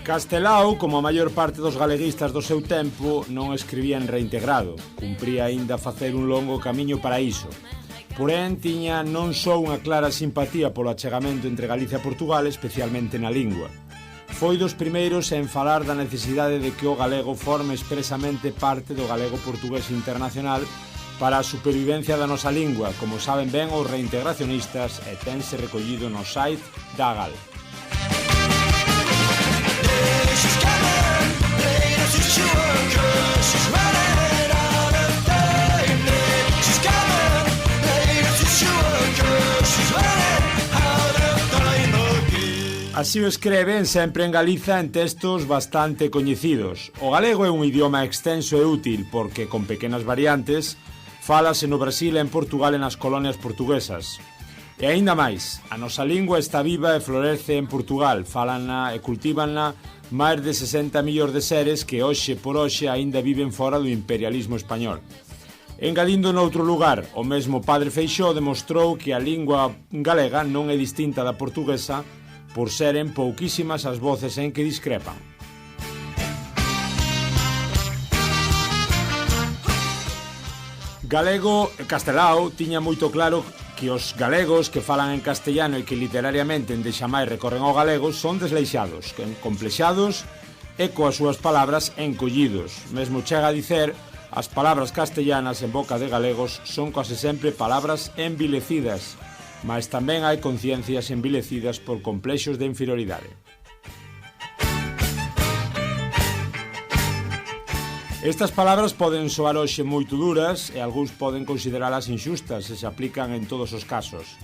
Castelao, como a maior parte dos galeguistas do seu tempo, non escribía en reintegrado. Cumpría aínda facer un longo camiño para iso. Porén, tiña non só unha clara simpatía polo achegamento entre Galicia e Portugal, especialmente na lingua. Foi dos primeiros en falar da necesidade de que o galego forme expresamente parte do galego portugués internacional para a supervivencia da nosa lingua, como saben ben os reintegracionistas, e tense recollido no site da AGAL. Así o escreven sempre en Galiza en textos bastante coñecidos. O galego é un idioma extenso e útil porque, con pequenas variantes, fálase no Brasil e en Portugal e nas colonias portuguesas. E aínda máis, a nosa lingua está viva e florece en Portugal, fálana e cultívanna máis de 60 millóns de seres que hoxe por hoxe aínda viven fora do imperialismo español. Engadindo noutro lugar, o mesmo padre Feixóo demostrou que a lingua galega non é distinta da portuguesa por seren pouquísimas as voces en que discrepan. Castelao tiña moito claro que os galegos que falan en castellano e que literariamente endexamais recorren ao galego son desleixados, complexados e coas súas palabras encollidos. Mesmo chega a dicer, as palabras castellanas en boca de galegos son case sempre palabras envilecidas, mas tamén hai conciencias envilecidas por complexos de inferioridade. Estas palabras poden soar hoxe moito duras e algúns poden consideralas inxustas e se aplican en todos os casos.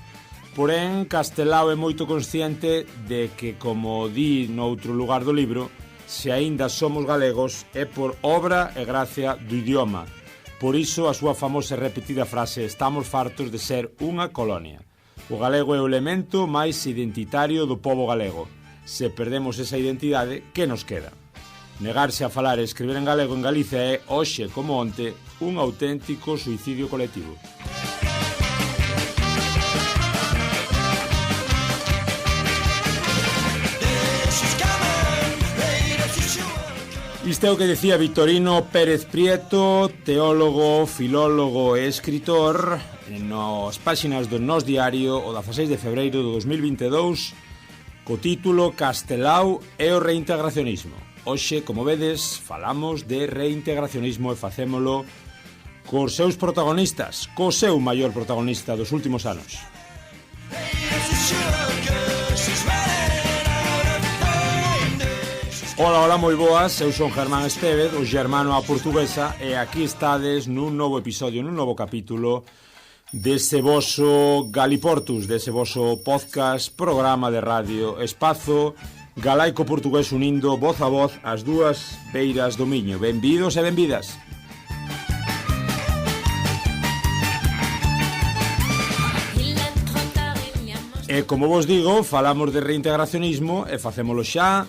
Porén, Castelao é moito consciente de que, como di noutro lugar do libro, se aínda somos galegos é por obra e gracia do idioma. Por iso a súa famosa e repetida frase "estamos fartos de ser unha colonia". O galego é o elemento máis identitario do pobo galego. Se perdemos esa identidade, que nos queda? Negarse a falar e escribir en galego en Galicia é, hoxe como onte, un auténtico suicidio colectivo. Isto é o que decía Victorino Pérez Prieto, teólogo, filólogo e escritor, nas páxinas do Nós Diario o 16 de febreiro de 2022, co título Castelao e o reintegracionismo. Hoxe, como vedes, falamos de reintegracionismo e facémolo cos seus protagonistas, co seu maior protagonista dos últimos anos. Ola, moi boas, eu son Germán Estévez, o germano a portuguesa, e aquí estades nun novo episodio, nun novo capítulo dese voso Galiportus, dese voso podcast, programa de radio, espazo galaico-portugués unindo voz a voz as dúas beiras do Miño. Benvidos e benvidas. E como vos digo, falamos de reintegracionismo e facémolo xa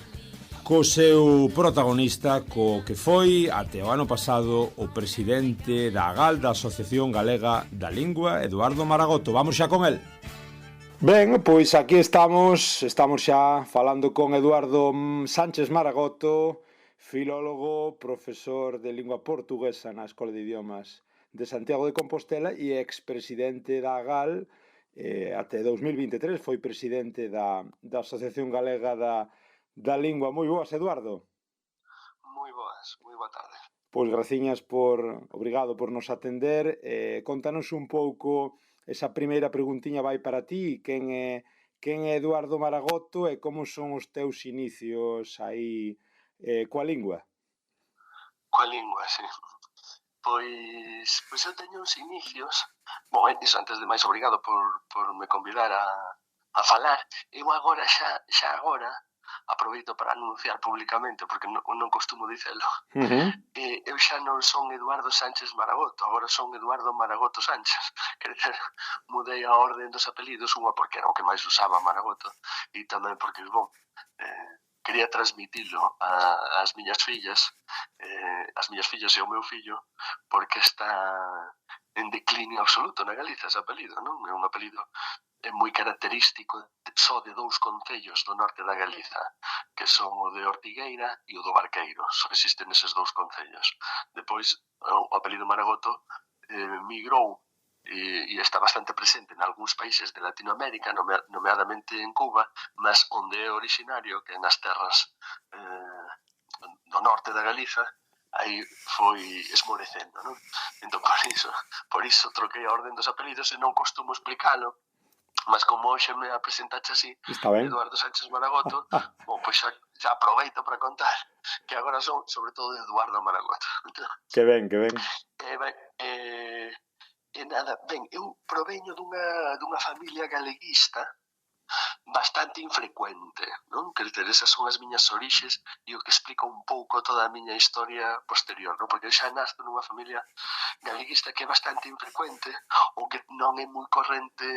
co seu protagonista, co que foi até o ano pasado o presidente da AGAL, da Asociación Galega da Lingua, Eduardo Maragoto. Vamos xa con el. Ben, pois aquí estamos xa falando con Eduardo Sánchez Maragoto, filólogo, profesor de lingua portuguesa na Escola de Idiomas de Santiago de Compostela e expresidente da AGAL. Até 2023 foi presidente da Asociación Galega da Lingua. Moi boas, Eduardo. Moi boas, moi boa tarde. Pois graciñas obrigado por nos atender. Contanos un pouco, esa primeira preguntiña vai para ti, quen é Eduardo Maragoto e como son os teus inicios aí coa lingua? Coa lingua, sí. Pois eu teño uns inicios. Bom, antes de máis, obrigado por me convidar a falar. Eu agora, xa agora, aproveito para anunciar públicamente, porque non costumo dicelo. Eu xa non son Eduardo Sánchez Maragoto, agora son Eduardo Maragoto Sánchez. Quer dizer, mudei a orden dos apelidos, unha porque era o que máis usaba Maragoto, e tamén porque, bom, quería transmitilo ás miñas fillas e ao meu fillo, porque está en declinio absoluto na Galiza ese apelido, non? É un apelido é moi característico só de dous concellos do norte da Galiza, que son o de Ortigueira e o do Barqueiro. Só existen eses dous concellos. Depois, o apelido Maragoto migrou e está bastante presente en algúns países de Latinoamérica, nomeadamente en Cuba, mas onde é originario, que é nas terras do norte da Galiza, aí foi esmorecendo, non? Entón, por iso troquei a orden dos apelidos e non costumo explicalo, mas como hoxe me presentaxe así, Eduardo Sánchez Maragoto, bom, pois xa aproveito para contar que agora son, sobre todo, Eduardo Maragoto. Que ben, que ben. E nada, ben, eu proveño dunha familia galeguista bastante infrecuente, non? Que esas son as miñas orixes e o que explica un pouco toda a miña historia posterior, non? Porque eu xa nasto nunha familia galeguista que é bastante infrecuente, ou que non é moi corrente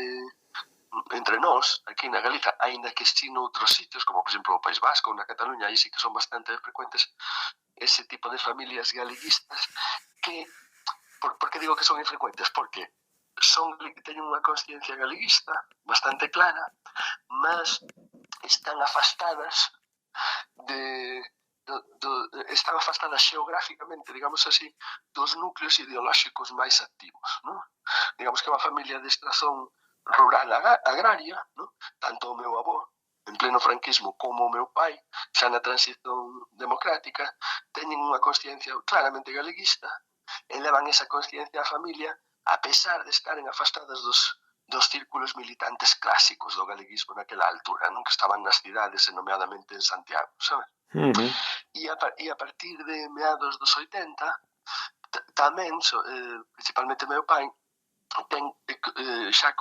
entre nós, aquí na Galiza, aínda que sí noutros sitios, como por exemplo o País Vasco ou na Cataluña, aí sí que son bastante frecuentes ese tipo de familias galeguistas que, por que digo que son infrecuentes? Porque teñen unha consciencia galeguista bastante clara, mas están afastadas están afastadas xeográficamente, digamos así, dos núcleos ideolóxicos máis activos, non? Digamos que é unha familia de extracción rural agraria, non? Tanto o meu avó, en pleno franquismo, como o meu pai, xa na transición democrática, teñen unha consciencia claramente galeguista e levan esa consciencia á familia a pesar de estaren afastadas dos círculos militantes clásicos do galeguismo naquela altura, non? Que estaban nas cidades, e nomeadamente en Santiago, sabes? E a partir de meados dos 80, tamén, principalmente meu pai, ten xa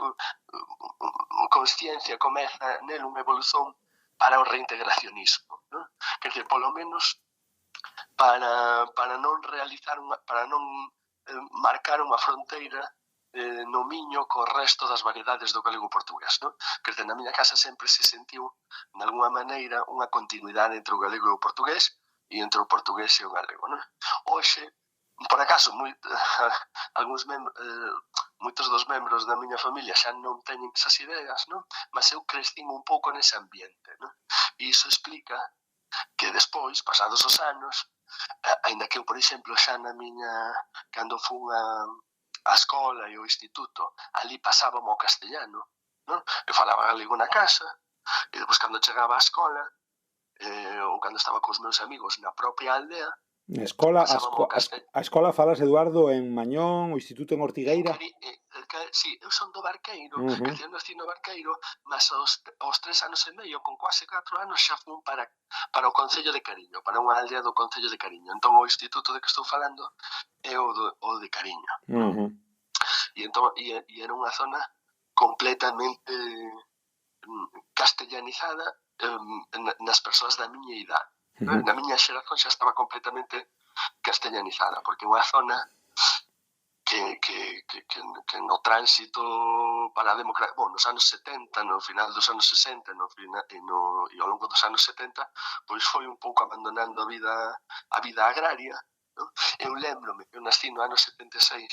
consciencia, comeza nel unha evolución para o reintegracionismo, non? Quer dizer, polo menos para non realizar para non marcar unha fronteira no Miño co resto das variedades do galego portugués, non? Que na miña casa sempre se sentiu, de alguma maneira, unha continuidade entre o galego e o portugués e entre o portugués e o galego, non? Hoxe, por acaso, moitos dos membros da miña familia xa non teñen esas ideas, non? Mas eu crecín un pouco nese ambiente, non? E iso explica que despois, pasados os anos, aínda que eu, por exemplo, xa cando fun a escola e o instituto, ali pasábamos ao castellano, non? Eu falaba galego na casa, e depois cando chegaba á escola, ou cando estaba cos meus amigos na propia aldea, Na escola, a escola falas, Eduardo, en Mañón, o instituto en Ortigueira? Sí, eu son do Barqueiro, que eu nací no Barqueiro, mas aos 3 anos e medio, con quase 4 anos, xa fun para o Concello de Cariño, para unha aldea do Concello de Cariño. Entón, o instituto de que estou falando é o de Cariño. E era unha zona completamente castellanizada nas persoas da miña idade. Na miña xeración xa estaba completamente castellanizada, porque é unha zona que no tránsito para a democracia, nos anos 70, no final dos anos 60 e ao longo dos anos 70, pois foi un pouco abandonando a vida agraria, non? Eu lembrome, eu nascí no ano 76,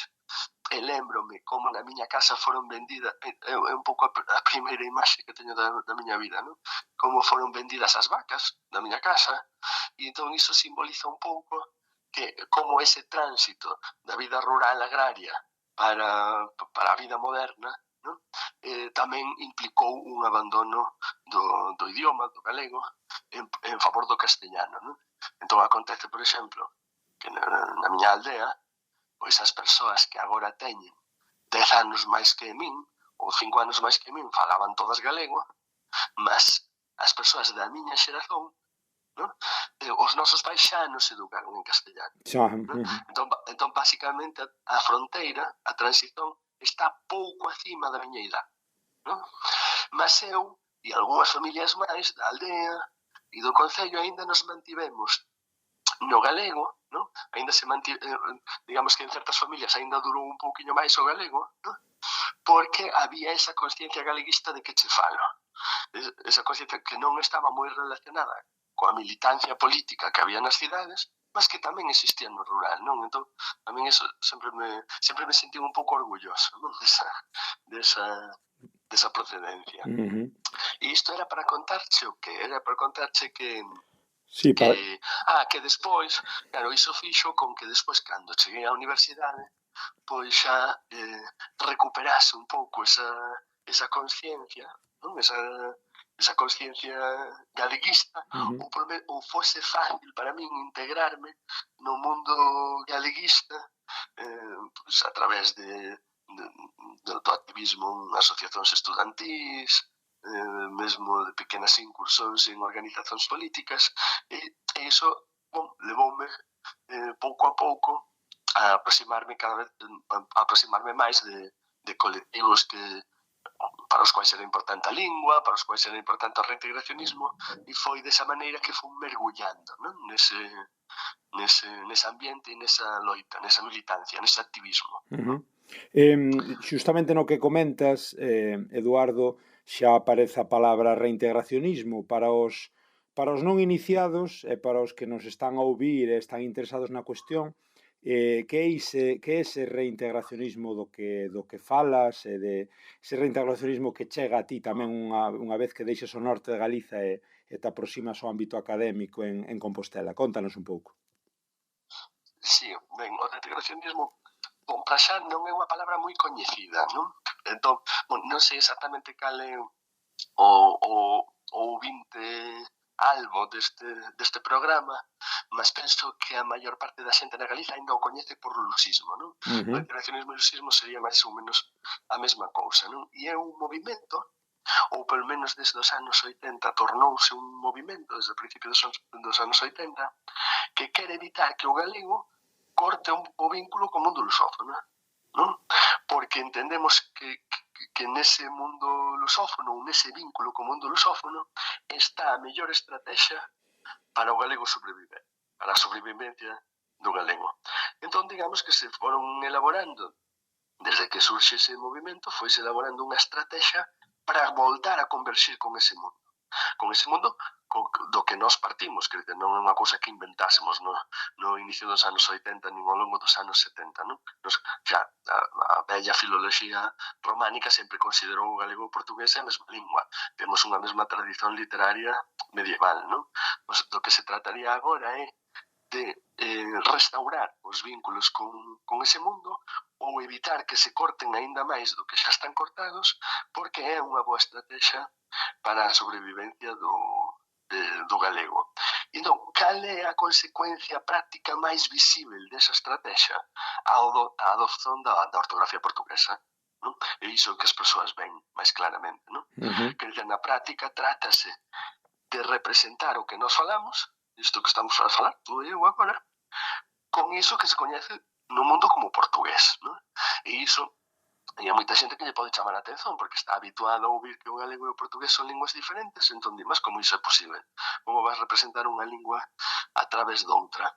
e lembrome como na miña casa foron vendidas, é un pouco a primeira imaxe que teño da miña vida, non? Como foron vendidas as vacas da miña casa, e entón iso simboliza un pouco que como ese tránsito da vida rural agraria para a vida moderna, non? Tamén implicou un abandono do idioma, do galego, en favor do castellano, non? Entón acontece, por exemplo, que na miña aldea, pois as persoas que agora teñen 10 anos máis que min, ou 5 anos máis que min, falaban todas galego, mas as persoas da miña xeración, non? Os nosos pais xa nos educaron en castellano. Entón, basicamente, a fronteira, a transición, está pouco acima da miña idade, non? Mas eu e algunhas familias máis da aldea e do concello aínda nos mantivemos no galego, non? Aínda se digamos que en certas familias aínda durou un pouquiño máis o galego, non? Porque había esa consciencia galeguista de que che falo. Esa consciencia que non estaba moi relacionada coa militancia política que había nas cidades, mas que tamén existía no rural, non? Entón, tamén eso sempre me sentí un pouco orgulloso, non? desa procedencia. Uh-huh. E isto era para contarche o que? Era para contarche que Sí, para... que despois, claro, iso fixo con que despois, cando cheguei á universidade, pois xa recuperase un pouco esa consciencia, non? Esa consciencia galeguista, ou fose fácil para min integrarme no mundo galeguista pois a través do activismo en asociacións estudantís, mesmo de pequenas incursións en organizacións políticas, e iso levoume pouco a pouco a aproximarme máis de colectivos para os quais era importante a lingua, para os quais era importante o reintegracionismo, e foi desa maneira que fui mergullando, non? Nese ambiente e nesa loita, nesa militancia, nese activismo. Xustamente no que comentas, Eduardo, xa aparece a palabra reintegracionismo para os non iniciados e para os que nos están a ouvir e están interesados na cuestión. Que é ese reintegracionismo do que falas e de ese reintegracionismo que chega a ti tamén unha vez que deixes o norte de Galiza e te aproximas ao ámbito académico en Compostela? Contanos un pouco. Sí, ben, o reintegracionismo para xa non é unha palabra moi coñecida, non? Entón, non sei exactamente cal é o 20 algo deste programa, mas penso que a maior parte da xente na Galiza ainda o coñece por luxismo, non? O reintegracionismo e luxismo sería máis ou menos a mesma cousa, non? E é un movimento, ou pelo menos desde os anos 80 tornouse un movimento, desde o principio dos anos 80, que quere evitar que o galego corte o vínculo co mundo lusófono, non? Porque entendemos que nese mundo lusófono, nese vínculo co mundo lusófono, está a mellor estrategia para o galego sobreviver, para a sobrevivencia do galego. Entón, digamos que se foron elaborando, desde que surxe ese movimento, foise elaborando unha estrategia para voltar a converxir con ese mundo do que nós partimos, que non é unha cousa que inventásemos no inicio dos anos 80 nin ao longo dos anos 70, non? Xa, a bella filoloxía románica sempre considerou o galego e o portugués a mesma lingua. Temos unha mesma tradición literaria medieval, non? Pois do que se trataría agora é de restaurar os vínculos con ese mundo ou evitar que se corten aínda máis do que xa están cortados, porque é unha boa estrategia para a sobrevivencia do galego. Entón, cal é a consecuencia práctica máis visível desa estrategia? A adopción da ortografía portuguesa. Non? E iso que as persoas ven máis claramente. Non? Que na práctica trátase de representar o que nós falamos, isto que estamos a falar, tú e eu agora, con iso que se coñece no mundo como portugués. Non? E iso e a moita xente que lle pode chamar a atención porque está habituada a ouvir que o galego e o portugués son linguas diferentes, entón di, mas como iso é posible? Como vas representar unha lingua a través doutra?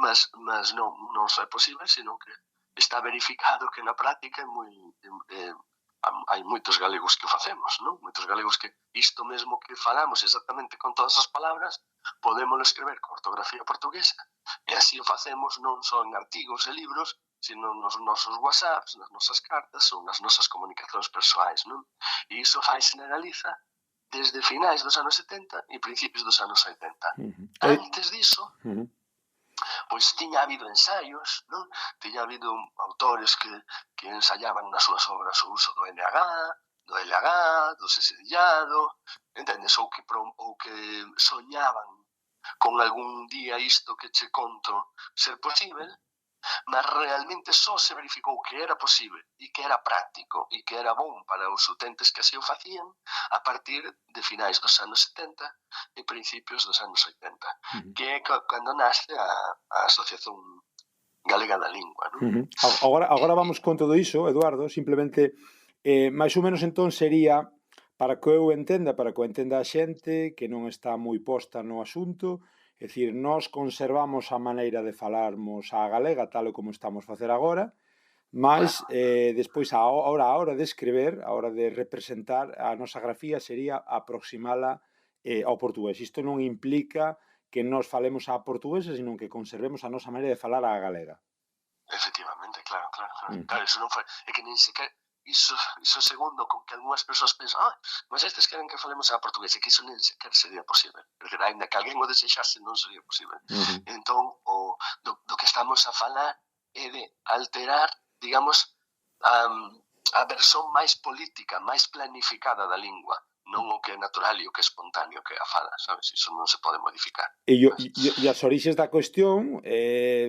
Mas non só é posible, sino que está verificado que na práctica hai moitos galegos que o facemos, non? Moitos galegos que isto mesmo que falamos exactamente con todas as palabras podémolo escrever con ortografía portuguesa e así o facemos non só en artigos e libros, sino nos nosos WhatsApps, nas nosas cartas ou nas nosas comunicacións persoais, non? E iso faise na Galiza desde finais dos anos 70 e principios dos anos 80. Antes diso, pois tiña habido ensaios, non? Tiña habido autores que ensayaban nas súas obras o uso do LH, do sesellado, entendes? Ou que soñaban con algún día isto que che conto ser posible, mas realmente só se verificou que era posible e que era práctico e que era bon para os utentes que así o facían a partir de finais dos anos 70 e principios dos anos 80, que é cando nace a Asociación Galega da Lingua. Non? Agora vamos con todo iso, Eduardo, simplemente máis ou menos entón sería para que eu entenda, a xente que non está moi posta no asunto. É dicir, nós conservamos a maneira de falarmos a galega tal como estamos a facer agora, mas despois a hora de escrever, a hora de representar a nosa grafía sería aproximala ao portugués. Isto non implica que nós falemos a portuguesa, sino que conservemos a nosa maneira de falar a galega. Efectivamente, claro, iso non foi, é que nin sequer iso segundo con que algunhas persoas pensan, mas estes queren que falemos a portugués, e que iso nen sequer sería posible. Porque ainda que alguén o desexase non sería posible. Entón, do que estamos a falar é de alterar, digamos, a versión máis política, máis planificada da lingua, non o que é natural e o que é espontáneo, que é a fala, sabes? Iso non se pode modificar. E as orixes da cuestión,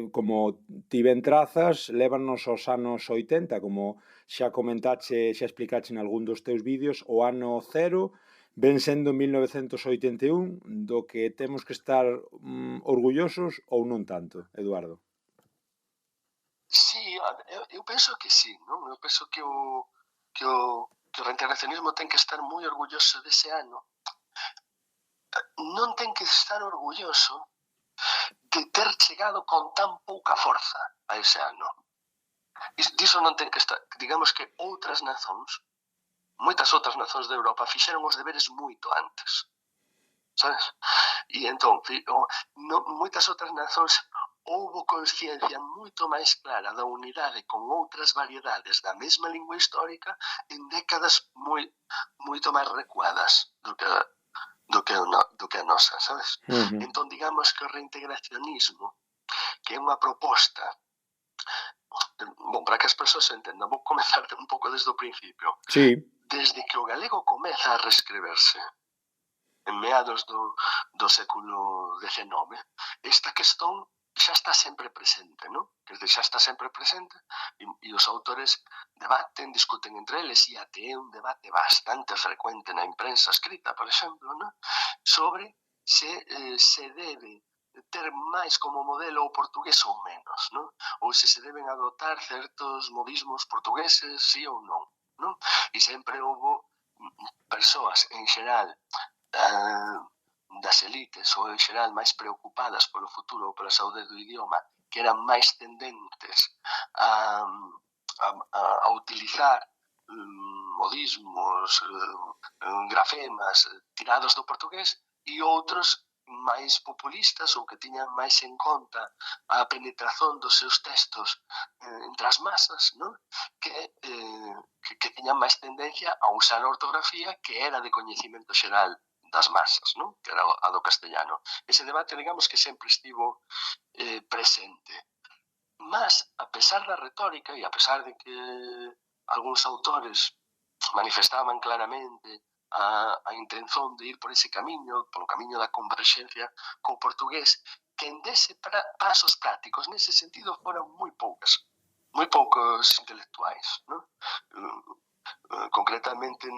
como ti ben trazas, lévanos aos anos 80, como xa comentache, xa explicache en algún dos teus vídeos, o ano cero ven sendo 1981, do que temos que estar orgullosos ou non tanto, Eduardo? Sí, eu penso que sí, non? Eu penso que o reintegracionismo ten que estar moi orgulloso dese ano. Non ten que estar orgulloso de ter chegado con tan pouca forza a ese ano. Diso non ten que estar... Digamos que outras nazóns, moitas outras nazóns de Europa, fixeron os deberes moito antes. Sabes? E entón, moitas outras nazóns houbo consciencia moito máis clara da unidade con outras variedades da mesma lingua histórica en décadas moito máis recuadas do que a nosa, sabes? Entón, digamos que o reintegracionismo, que é unha proposta, para que as persoas se entendan, vou comezar un pouco desde o principio. Sí. Desde que o galego comeza a reescreverse, en meados do século XIX, esta cuestión xa está sempre presente, non? Xa está sempre presente e os autores debaten, discuten entre eles e até é un debate bastante frecuente na imprensa escrita, por exemplo, non? Sobre se debe ter máis como modelo o portugués ou menos, non? Ou se deben adoptar certos modismos portugueses, sí ou non, non? E sempre houve persoas en xeral das elites ou en xeral máis preocupadas polo futuro ou pola saúde do idioma, que eran máis tendentes a utilizar modismos, grafemas tirados do portugués, e outros máis populistas ou que tiñan máis en conta a penetración dos seus textos entre as masas, non? Que tiñan máis tendencia a usar a ortografía que era de coñecimento xeral das masas, non? Que era a do castellano. Ese debate, digamos, que sempre estivo presente. Mas, a pesar da retórica e a pesar de que algúns autores manifestaban claramente a intención de ir por ese camiño, polo camiño da converxencia co portugués, que en dese pasos prácticos nese sentido foran moi poucos intelectuais, non? Concretamente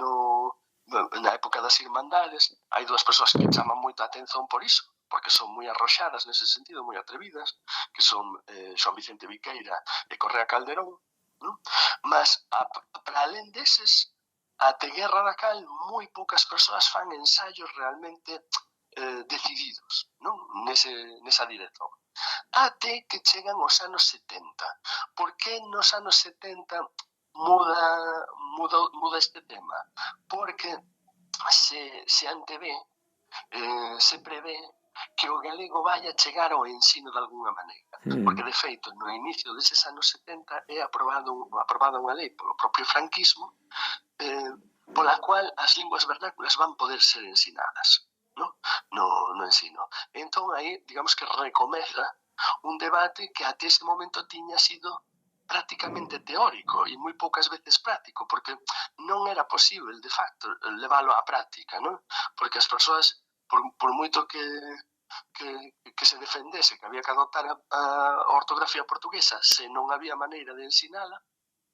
na época das Irmandades hai dúas persoas que chaman moita atención por iso, porque son moi arroxadas nese sentido, moi atrevidas, que son Xoán Vicente Viqueira e Correa Calderón, non? Mas, para alén deses, até Guerra da Cal, moi poucas persoas fan ensaios realmente decididos, non? Nesa dirección. Até que chegan os anos 70. Por que nos anos 70 muda este tema? Porque se antevé, se prevé que o galego vai a chegar ao ensino de alguna maneira. Porque, de feito, no inicio deses anos 70 é aprobada unha lei polo propio franquismo pola cual as linguas vernáculas van poder ser ensinadas, no ensino. Entón, aí, digamos que recomeza un debate que até ese momento tiña sido prácticamente teórico e moi poucas veces práctico, porque non era posible, de facto, leválo á práctica, non? Porque as persoas, por moito que se defendese que había que adoptar a ortografía portuguesa, se non había maneira de ensinala,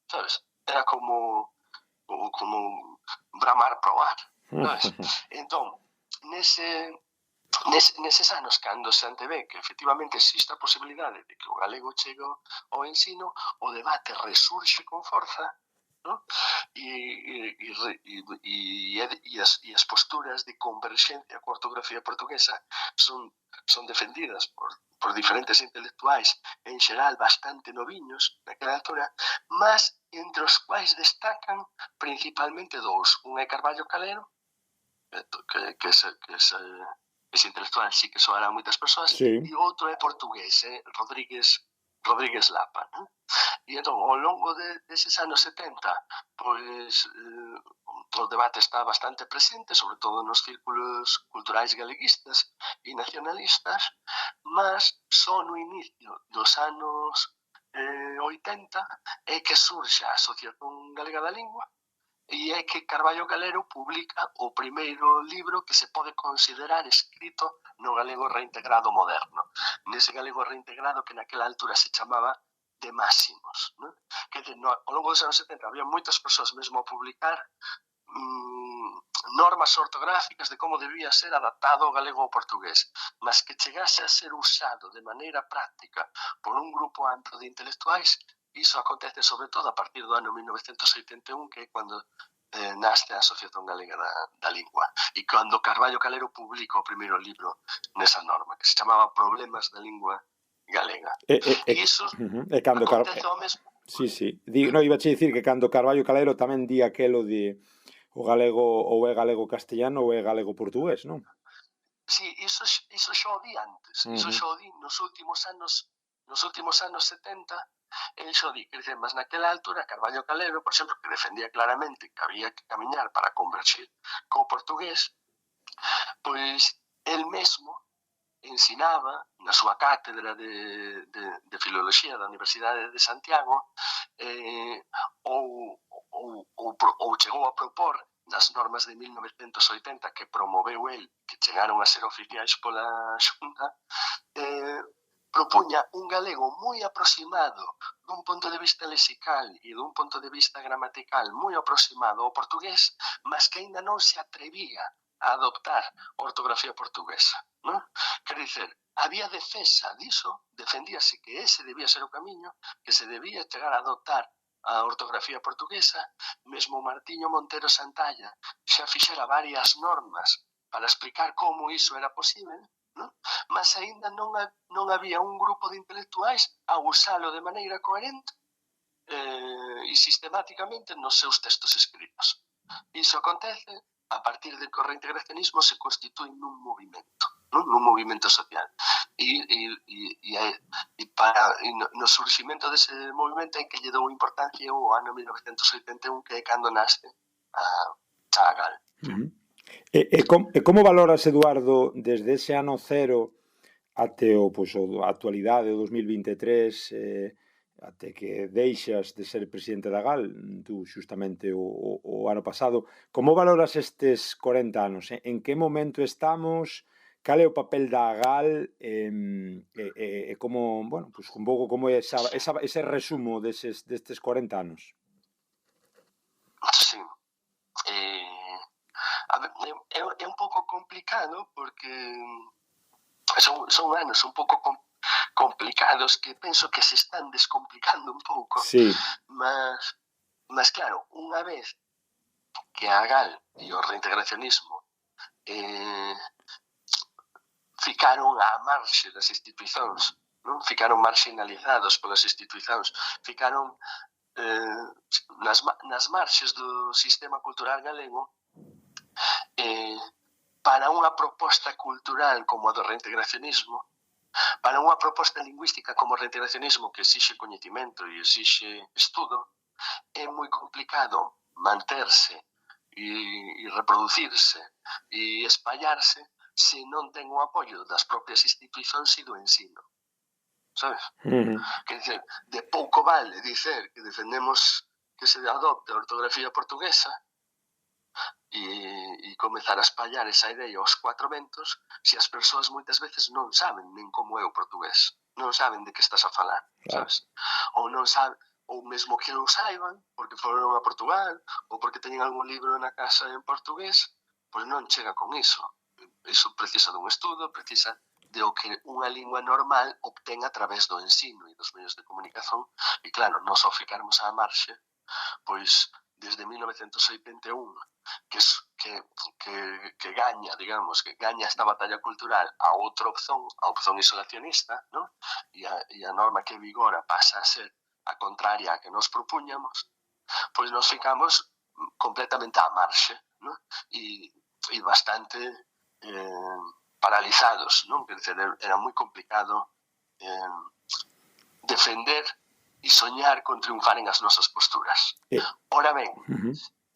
sabes? Era como bramar probar, sabes? Entón, neses anos, cando se antevé que efectivamente existe a posibilidade de que o galego chegue ao ensino, o debate resurxe con forza, ¿no? E as posturas de converxencia coa ortografía portuguesa son defendidas por diferentes intelectuais, en xeral bastante noviños naquela altura, mas entre os quais destacan principalmente dous. Un é Carballo Calero, que ese intelectual sí que soará a moitas persoas, e outro é portugués, Rodríguez Rodríguez Lapa, non? E entón, ao longo deses anos 70, pois o debate está bastante presente, sobre todo nos círculos culturais galeguistas e nacionalistas, mas só no inicio dos anos 80 é que surxe a Asociación Galega da Lingua e é que Carballo Calero publica o primeiro libro que se pode considerar escrito no galego reintegrado moderno. Nese galego reintegrado que naquela altura se chamaba de Máximos. ¿No? Que ao longo dos anos 70 había moitas persoas mesmo a publicar normas ortográficas de como debía ser adaptado o galego ao portugués, mas que chegase a ser usado de maneira práctica por un grupo amplo de intelectuais, iso acontece sobre todo a partir do ano 1981, que é cando naste a Asociación Galega da Lingua, e cando Carballo Calero publica o primeiro libro nesa norma, que se chamaba Problemas da Lingua Galega. E iso acontece ao mesmo. Sí. No, iba a dicir que cando Carballo Calero tamén di aquelo de o galego ou é galego castellano ou é galego portugués, non? Sí, iso xa o di antes. Iso xa o di nos últimos anos 70, el xo di, mas naquela altura Carballo Calero, por exemplo, que defendía claramente que había que camiñar para converxir co portugués, pois el mesmo ensinaba na súa cátedra de Filoloxía da Universidade de Santiago ou chegou a propor nas normas de 1980 que promoveu el, que chegaron a ser oficiais pola Xunta, propuña un galego moi aproximado dun punto de vista lexical e dun punto de vista gramatical moi aproximado ao portugués, mas que aínda non se atrevía a adoptar a ortografía portuguesa. ¿No? Quer dizer, había defensa diso, defendíase que ese debía ser o camiño, que se debía chegar a adoptar a ortografía portuguesa, mesmo Martiño Montero Santalla xa fixera varias normas para explicar como iso era posible, ¿no? Mas aínda non había un grupo de intelectuais a usalo de maneira coherente e sistemáticamente nos seus textos escritos. Iso acontece a partir de que o reintegracionismo se constitúe nun movimento, nun movimento social. E no surximento dese movimento é que lle dou importancia o ano 1981, que é cando nace a GAL. E como valoras, Eduardo, desde ese ano cero até a actualidade, o 2023, até que deixas de ser presidente da GAL, tú xustamente o ano pasado, como valoras estes 40 anos? En que momento estamos? Cal é o papel da GAL? E como, bueno, pues un pouco como é ese resumo destes 40 anos? Sí. É un pouco complicado porque son anos un pouco complicados que penso que se están descomplicando un pouco. Sí. Mas claro, unha vez que a GAL e o reintegracionismo ficaron á marxe das institucións, non? Ficaron marginalizados polas institucións, ficaron nas marxes do sistema cultural galego, para unha proposta cultural como a do reintegracionismo, para unha proposta lingüística como o reintegracionismo que exixe coñecimento e exixe estudo, é moi complicado manterse e reproducirse e espallarse se non ten o apoio das propias institucións e do ensino. Sabes? Quer dizer, de pouco vale dicer que defendemos que se adopte a ortografía portuguesa e comezar a espallar esa idea aos cuatro ventos se as persoas moitas veces non saben nen como é o portugués, non saben de que estás a falar, sabes? Ou non saben, ou mesmo que non saiban porque foron a Portugal ou porque teñen algún libro na casa en portugués, pois non chega con iso. Iso precisa dun estudo, precisa de o que unha lingua normal obtén a través do ensino e dos medios de comunicación, e claro, non só ficarmos á marxe, pois desde 1981 que gaña, digamos, que gaña esta batalla cultural a outra opción, a opción isolacionista, ¿no? E a norma que vigora pasa a ser a contraria a que nos propuñamos, pois nos ficamos completamente á marxe, ¿no? E bastante paralizados, non? Quer dizer, era moi complicado defender e soñar con triunfar en as nosas posturas. Ora ben,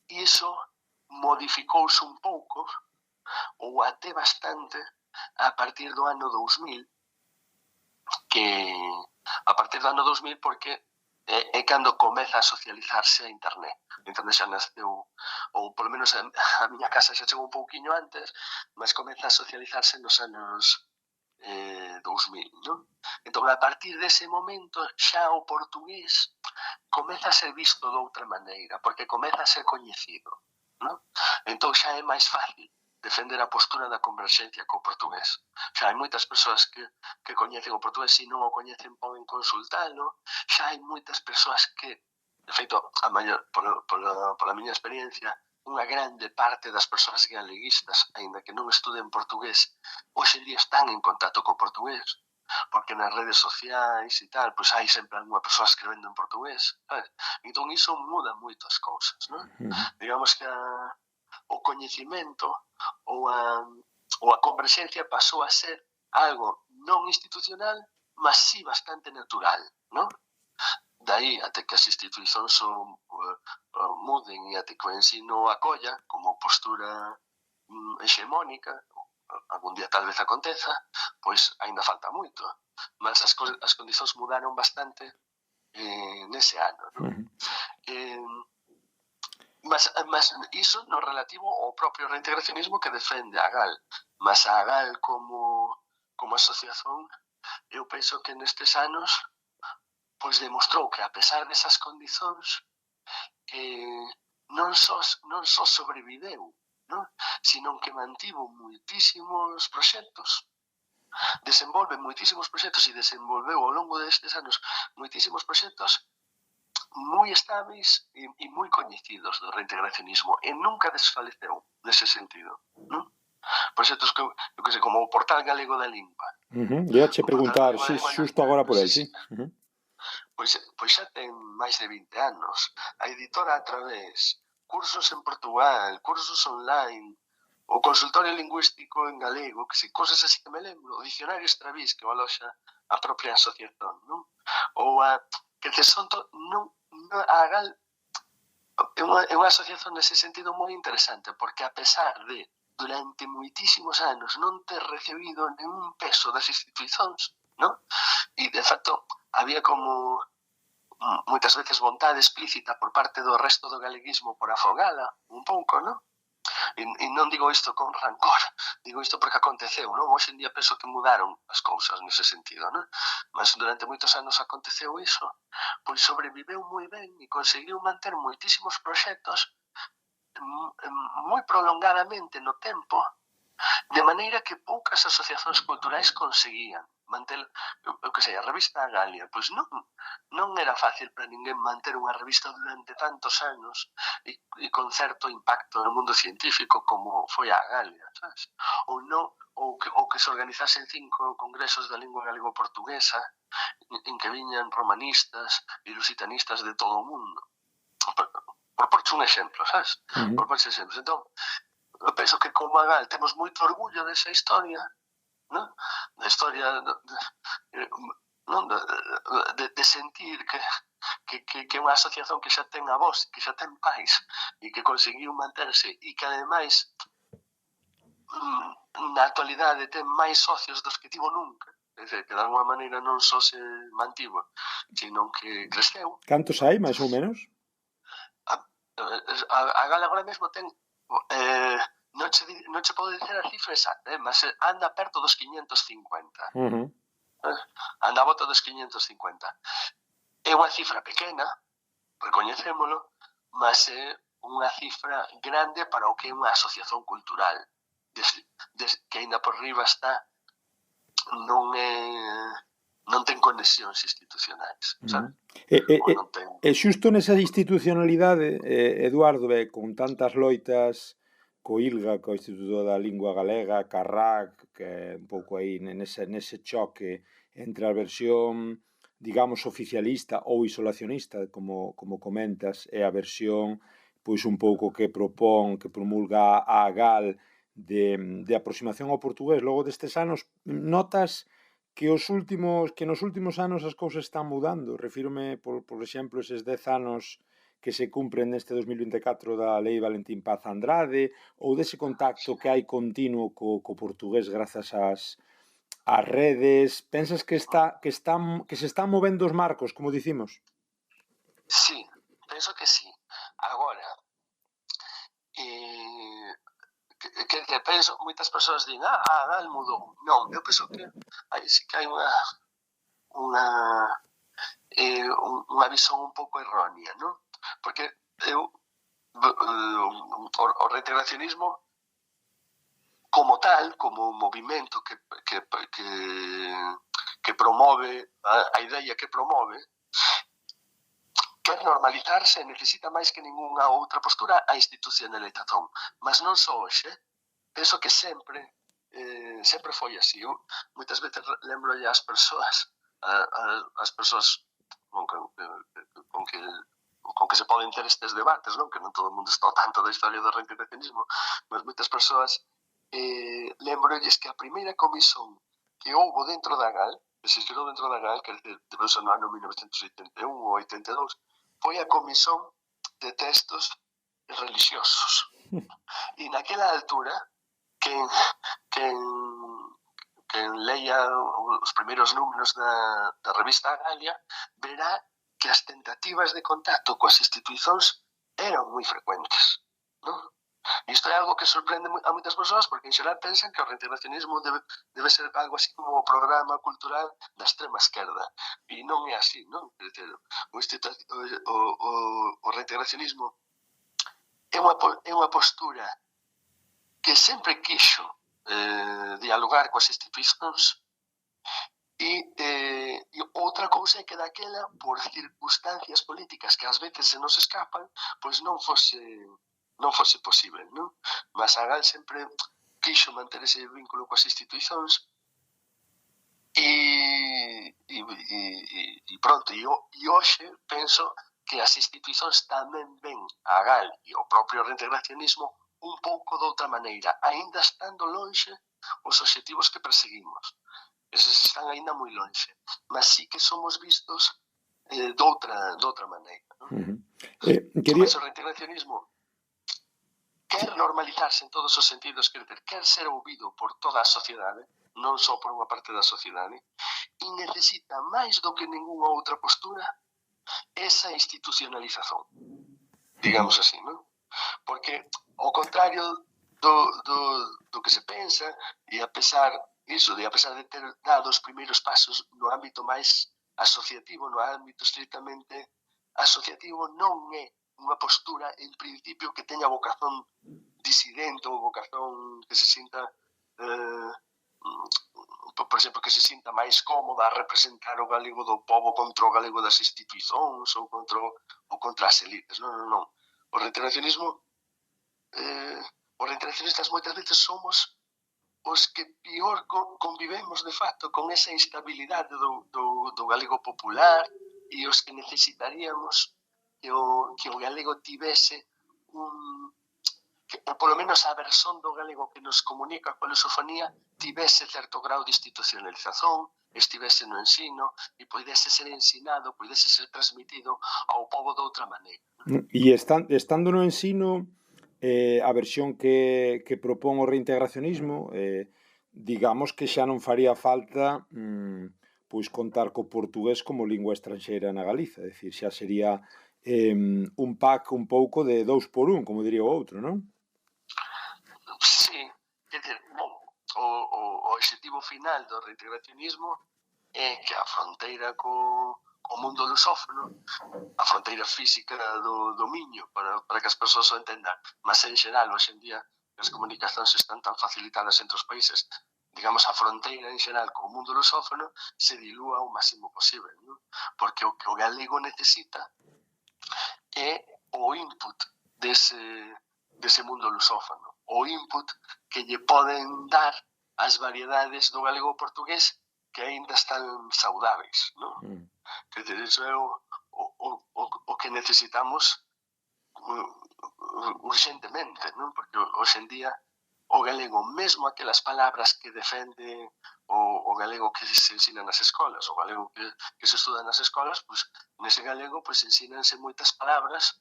iso modificouse un pouco ou até bastante a partir do ano 2000, porque é cando comeza a socializarse a internet. A internet xa nasceu, ou polo menos a miña casa xa chegou un pouquiño antes, mas comeza a socializarse nos anos 2000, non? Entón, a partir dese momento, xa o portugués comeza a ser visto de outra maneira, porque comeza a ser coñecido, non? Entón, xa é máis fácil defender a postura da converxencia co portugués. Xa hai moitas persoas que coñecen o portugués, se non o coñecen poden consultalo. Xa hai moitas persoas que, de feito, pola miña experiencia, unha grande parte das persoas galeguistas, aínda que non estuden portugués, hoxe en día están en contacto co portugués, porque nas redes sociais e tal, pois hai sempre alguna persoa escrevendo en portugués, sabes? Entón iso muda moito as cousas, non? Digamos que o coñecimento ou a converxencia pasou a ser algo non institucional, mas sí bastante natural, non? Daí, até que as institucións muden e até que o ensino acolla como postura hexemónica, algún día tal vez aconteza, pois aínda falta moito. Mas as condicións mudaron bastante nese ano, non? Mas iso no relativo ao propio reintegracionismo que defende a GAL. Mas a GAL como asociación, eu penso que nestes anos pois demostrou que a pesar desas condicións non só sobreviveu, non? Sino que mantivo moitísimos proxectos, desenvolve moitísimos proxectos e desenvolveu ao longo destes anos moitísimos proxectos moi estáveis e moi coñecidos do reintegracionismo e nunca desfaleceu nese sentido, non? Proxectos que como o Portal Galego da Lingua. Ia che preguntar, xusto agora por aí, sí. Pois xa ten máis de 20 anos. A editora A Través, cursos en Portugal, cursos online, o consultorio lingüístico en galego, que se cosas así que me lembro, o dicionario Estravís, que o aloxa a propia asociación, non? Ou que son a GAL é unha asociación nese sentido moi interesante, porque a pesar de durante moitísimos anos non ter recibido ningún peso das institucións, non? E, de facto, había como moitas veces vontade explícita por parte do resto do galeguismo por afogala un pouco, non? E non digo isto con rancor, digo isto porque aconteceu, non? Hoxe en día penso que mudaron as cousas nese sentido, non? Mas durante moitos anos aconteceu iso, pois sobreviveu moi ben e conseguiu manter moitísimos proxectos moi prolongadamente no tempo, de maneira que poucas asociacións culturais conseguían manter, eu que sei, a revista Galia, pois non era fácil para ninguén manter unha revista durante tantos anos e con certo impacto no mundo científico como foi a Galia, sabes? Ou que se organizasen 5 congresos da lingua galego-portuguesa en que viñan romanistas e lusitanistas de todo o mundo. Por porche un exemplo, sabes? Por porche exemplos. Entón, eu penso que como a GAL temos moito orgullo desa historia, non? Da historia de sentir que é unha asociación que xa ten a voz, que xa ten pais e que conseguiu manterse e que ademais na actualidade ten máis socios dos que tivo nunca. É dicir, que de alguma maneira non só se mantivo, sino que creceu. Cantos hai, máis ou menos? A GAL agora mesmo ten non che podo dizer a cifra exacta, mas anda perto dos 550. Anda a volta dos 550. É unha cifra pequena, recoñecémolo, mas é unha cifra grande para o que é unha asociación cultural, que aínda por riba está non ten conexións institucionais, sabe? E xusto nesa institucionalidade, Eduardo, con tantas loitas co ILGA, co Instituto da Lingua Galega, CARRAC, que é un pouco aí nese choque entre a versión, digamos, oficialista ou isolacionista, como comentas, e a versión, pois, un pouco que promulga a GAL de aproximación ao portugués. Logo destes anos, notas que nos últimos anos as cousas están mudando. Refírome, por exemplo, eses 10 anos que se cumpren neste 2024 da Lei Valentín Paz Andrade, ou dese contacto que hai continuo co portugués grazas ás redes. Pensas que se están movendo os marcos, como dicimos? Sí, penso que sí. Agora, que penso, moitas persoas din, Gal mudou. Non, eu penso que sí que hai unha visión un pouco errónea, non? Porque o reintegracionismo como tal, como un movimento que promove a idea que promove, quer normalizarse e necesita máis que ningunha outra postura a institucionalización. Mas non só hoxe, penso que sempre foi así. Eu moitas veces lembro as persoas con que se poden ter estes debates, non? Que non todo o mundo está ao tanto da historia do reintegracionismo, mas moitas persoas lembrolles que a primeira comisión que houbo dentro da GAL, que se xerou dentro da GAL, que debeu ser no ano 1981 ou 82, foi a comisión de textos religiosos. E naquela altura, quen leia os primeiros números da revista Galia verá que as tentativas de contacto coas institucións eran moi frecuentes, non? Isto é algo que sorprende a moitas persoas porque en xeral pensan que o reintegracionismo debe ser algo así como o programa cultural da extrema esquerda. E non é así, non? O reintegracionismo é unha postura que sempre quixo dialogar coas institucións e outra cousa é que daquela, por circunstancias políticas que ás veces se nos escapan, pois non fose posible, non? Mas a GAL sempre quixo manter ese vínculo coas institucións e pronto, e hoxe penso que as institucións tamén ven a GAL e o propio reintegracionismo un pouco de outra maneira, aínda estando lonxe os obxectivos que perseguimos. Eses están aínda moi lonxe, mas sí que somos vistos de outra maneira. Mas o reintegracionismo quer normalizarse en todos os sentidos, quer ser ouvido por toda a sociedade, non só por unha parte da sociedade, e necesita máis do que ningunha outra postura esa institucionalización, digamos así, non? Porque, ao contrario do que se pensa, e a pesar de ter dado os primeiros pasos no ámbito máis asociativo, no ámbito estritamente asociativo, non é unha postura, en principio, que teña vocación disidente ou vocación que se sinta, por exemplo, que se sinta máis cómoda a representar o galego do pobo contra o galego das institucións ou contra as elites. Non. O reintegracionistas moitas veces somos os que pior convivemos de facto con esa instabilidade do galego popular e os que necesitaríamos que o galego tivese ou polo menos a versión do galego que nos comunica coa lusofonía tivese certo grau de institucionalización, estivese no ensino e poidese ser ensinado, poidese ser transmitido ao pobo de outra maneira. E estando no ensino, a versión que propón o reintegracionismo, digamos que xa non faría falta pois contar co portugués como lingua estranxeira na Galiza, é dicir, xa sería un pack un pouco de 2 por 1, como diría o outro, non? Sí, quer dizer, o objetivo final do reintegracionismo é que a fronteira co mundo lusófono, a fronteira física do Miño, para que as persoas o entendan, mas en xeral, hoxe en día, as comunicacións están tan facilitadas entre os países, digamos, a fronteira en xeral co mundo lusófono se dilúa o máximo posible, non? Porque o que o galego necesita é o input dese mundo lusófono, o input que lle poden dar as variedades do galego portugués que aínda están saudáveis, non? Quer dizer, iso é o que necesitamos urgentemente, non? Porque hoxe en día o galego, mesmo aquelas palabras que defende o galego que se ensina nas escolas, o galego que se estuda nas escolas, pois nese galego pois ensínanse moitas palabras,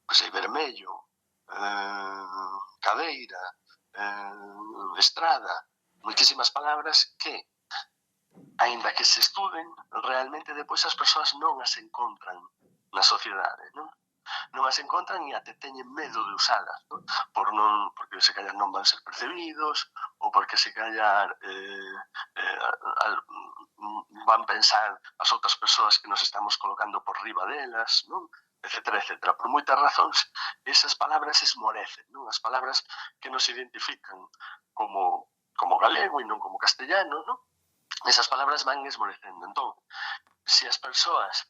pois hai vermello, cadeira, estrada, moitísimas palabras que, aínda que se estuden, realmente depois as persoas non as encontran na sociedade, non? Non as encontran e até teñen medo de usalas, non? Porque se callar non van ser percebidos, ou porque se callar van pensar as outras persoas que nos estamos colocando por riba delas, non? Etcétera, etcétera. Por moitas razóns, esas palabras esmorecen, non? As palabras que nos identifican como galego e non como castellano, non? Esas palabras van esmorecendo. Entón, se as persoas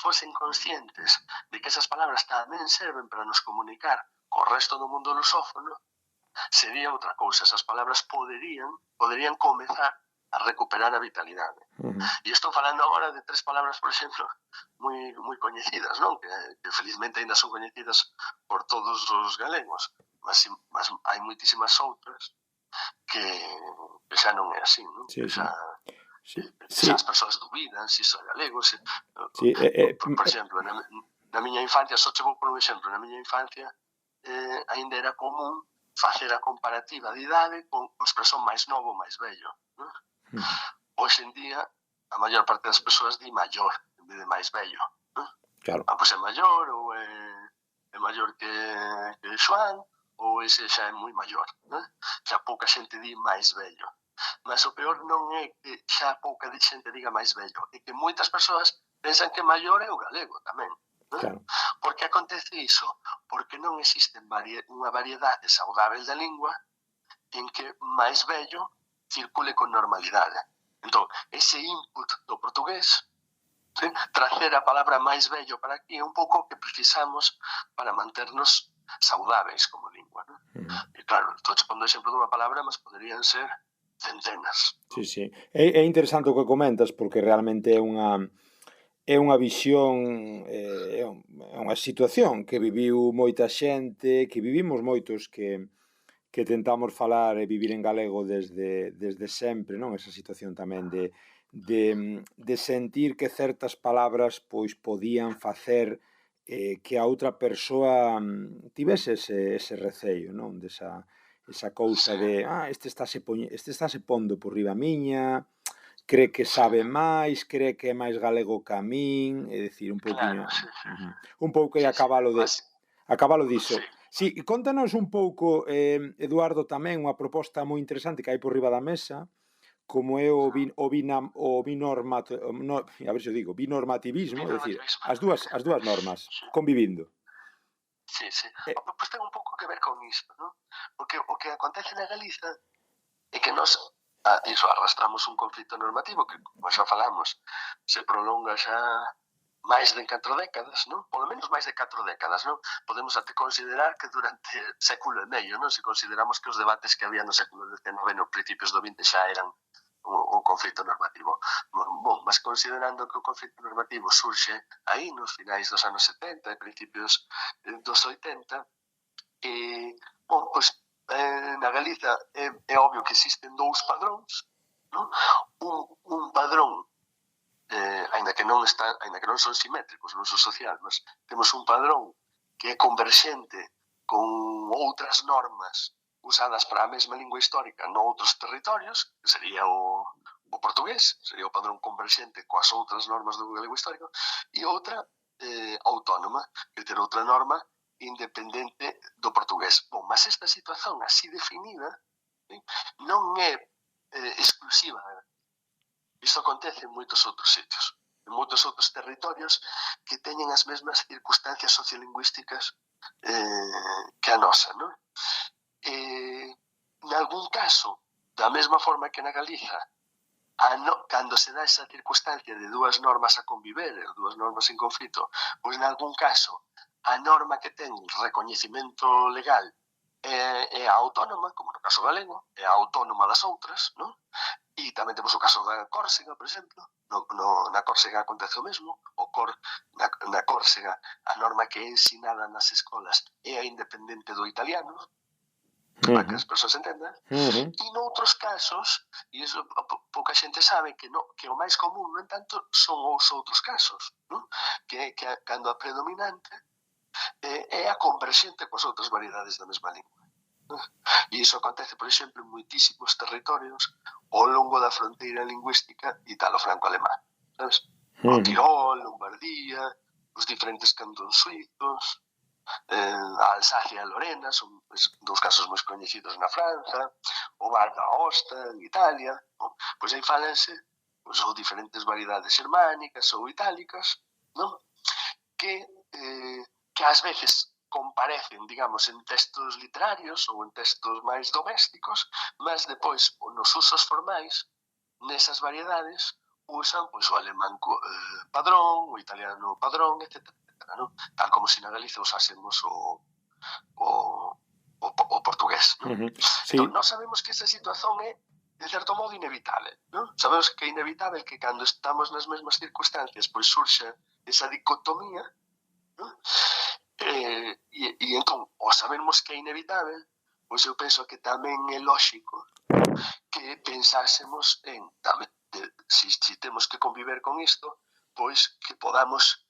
fosen conscientes de que esas palabras tamén serven para nos comunicar co resto do mundo lusófono, sería outra cousa. Esas palabras poderían comezar a recuperar a vitalidade. E estou falando agora de 3 palabras, por exemplo, moi coñecidas, non? Que felizmente ainda son coñecidas por todos os galegos, mas hai moitísimas outras que xa non é así, non? Sí, sí. Xa as persoas dubidan se iso é galego, por exemplo, na miña infancia, só che vou por un exemplo, na miña infancia ainda era común facer a comparativa de idade con os que son máis novo ou máis vello, non? Hoxe en día, a maior parte das persoas di maior en vez de máis vello, non? Claro. Pois é maior, ou é maior que Xoán, ou ese xa é moi maior, non? Xa pouca xente di máis vello. Mas o peor non é que xa pouca xente diga máis vello, é que moitas persoas pensan que maior é o galego tamén. Claro. Por que acontece iso? Porque non existe unha variedade saudável da lingua en que máis vello circule con normalidade. Entón, ese input do portugués, tracer a palabra máis vello para aquí é un pouco o que precisamos para manternos saudáveis como lingua. E claro, estou pondo exemplo dunha palabra, mas poderían ser centenas. Sí, sí. É interesante o que comentas, porque realmente é unha visión, é unha situación que viviu moita xente, que vivimos moitos que tentamos falar e vivir en galego desde sempre, non? Esa situación tamén de sentir que certas palabras pois podían facer que a outra persoa tivese ese receio, non? Esa cousa de, este estáse pondo por riba miña, cree que sabe máis, cree que é máis galego que a min, é dicir, un pouquiño, un pouco e acabalo diso. Sí, contanos un pouco, Eduardo, tamén unha proposta moi interesante que hai por riba da mesa, como é o binormativismo, é dicir, as dúas normas convivindo. Sí. Pois ten un pouco que ver con isto, non? Porque o que acontece na Galiza é que nós iso arrastramos un conflito normativo que, como xa falamos, se prolonga xa máis de 4 décadas, non? Polo menos máis de 4 décadas, non? Podemos até considerar que durante século e medio, non? Se consideramos que os debates que había no século XIX e nos principios do XX xa eran un conflito normativo. Bom, mas considerando que o conflito normativo surxe aí nos finais dos anos 70 e principios dos 80, bom, pois na Galiza é obvio que existen 2 padróns, non? Un padrón, aínda que non son simétricos no uso social, mas temos un padrón que é converxente con outras normas usadas para a mesma lingua histórica noutros territorios, que sería o portugués, sería o padrón converxente coas outras normas do galego histórico, e outra autónoma, que ter outra norma independente do portugués. Bom, mas esta situación así definida non é exclusiva. Isto acontece en moitos outros sitios, en moitos outros territorios que teñen as mesmas circunstancias sociolingüísticas que a nosa, non? En algún caso, da mesma forma que na Galiza, cando se dá esa circunstancia de 2 normas a conviver, 2 normas en conflito, pois en algún caso a norma que ten recoñecimento legal é a autónoma, como no caso galego, é a autónoma das outras, non? E tamén temos o caso da Córsega, por exemplo. Na Córsega acontece o mesmo. Na Córsega a norma que é ensinada nas escolas é a independente do italiano. para que as persoas entendan, e noutros casos, e iso pouca xente sabe, que o máis común, no entanto, son os outros casos, non? Que cando a predominante é a converxente coas outras variedades da mesma lingua. E iso acontece, por exemplo, en moitísimos territorios ao longo da fronteira lingüística italo-franco-alemán, sabes? O Tirol, Lombardía, os diferentes cantóns suizos, a Alsacia e a Lorena son dous casos moi coñecidos na Franza, o Val d'Aosta en Italia, pois aí falanse ou diferentes variedades xermánicas ou itálicas, non? Que ás veces comparecen, digamos, en textos literarios ou en textos máis domésticos, mas depois, nos usos formais, nesas variedades, usan pois, o alemán padrón, o italiano padrón, etc. ¿no? Tal como se na Galiza usásemos o portugués. ¿no? Sí. Entón, nós sabemos que esa situación é, de certo modo, inevitable. ¿no? Sabemos que é inevitable que cando estamos nas mesmas circunstancias pois surxa esa dicotomía, ¿no? E entón, ao sabermos que é inevitable, pois eu penso que tamén é lógico que pensásemos en tamén, si temos que conviver con isto, pois que podamos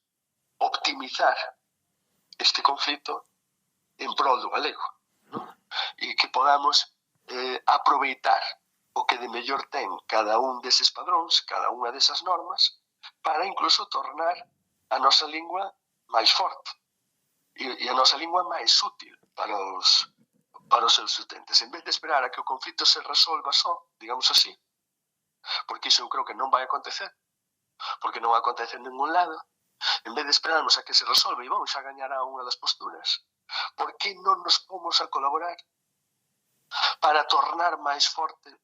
optimizar este conflito en prol do galego, non? E que podamos aproveitar o que de mellor ten cada un deses padróns, cada unha desas normas, para incluso tornar a nosa lingua máis forte e a nosa lingua máis útil para os seus utentes. En vez de esperar a que o conflito se resolva só, digamos así, porque iso eu creo que non vai acontecer, porque non acontece en ningún lado, en vez de esperarnos a que se resolva e vamos a gañar a unha das posturas, por que non nos pomos a colaborar para tornar máis forte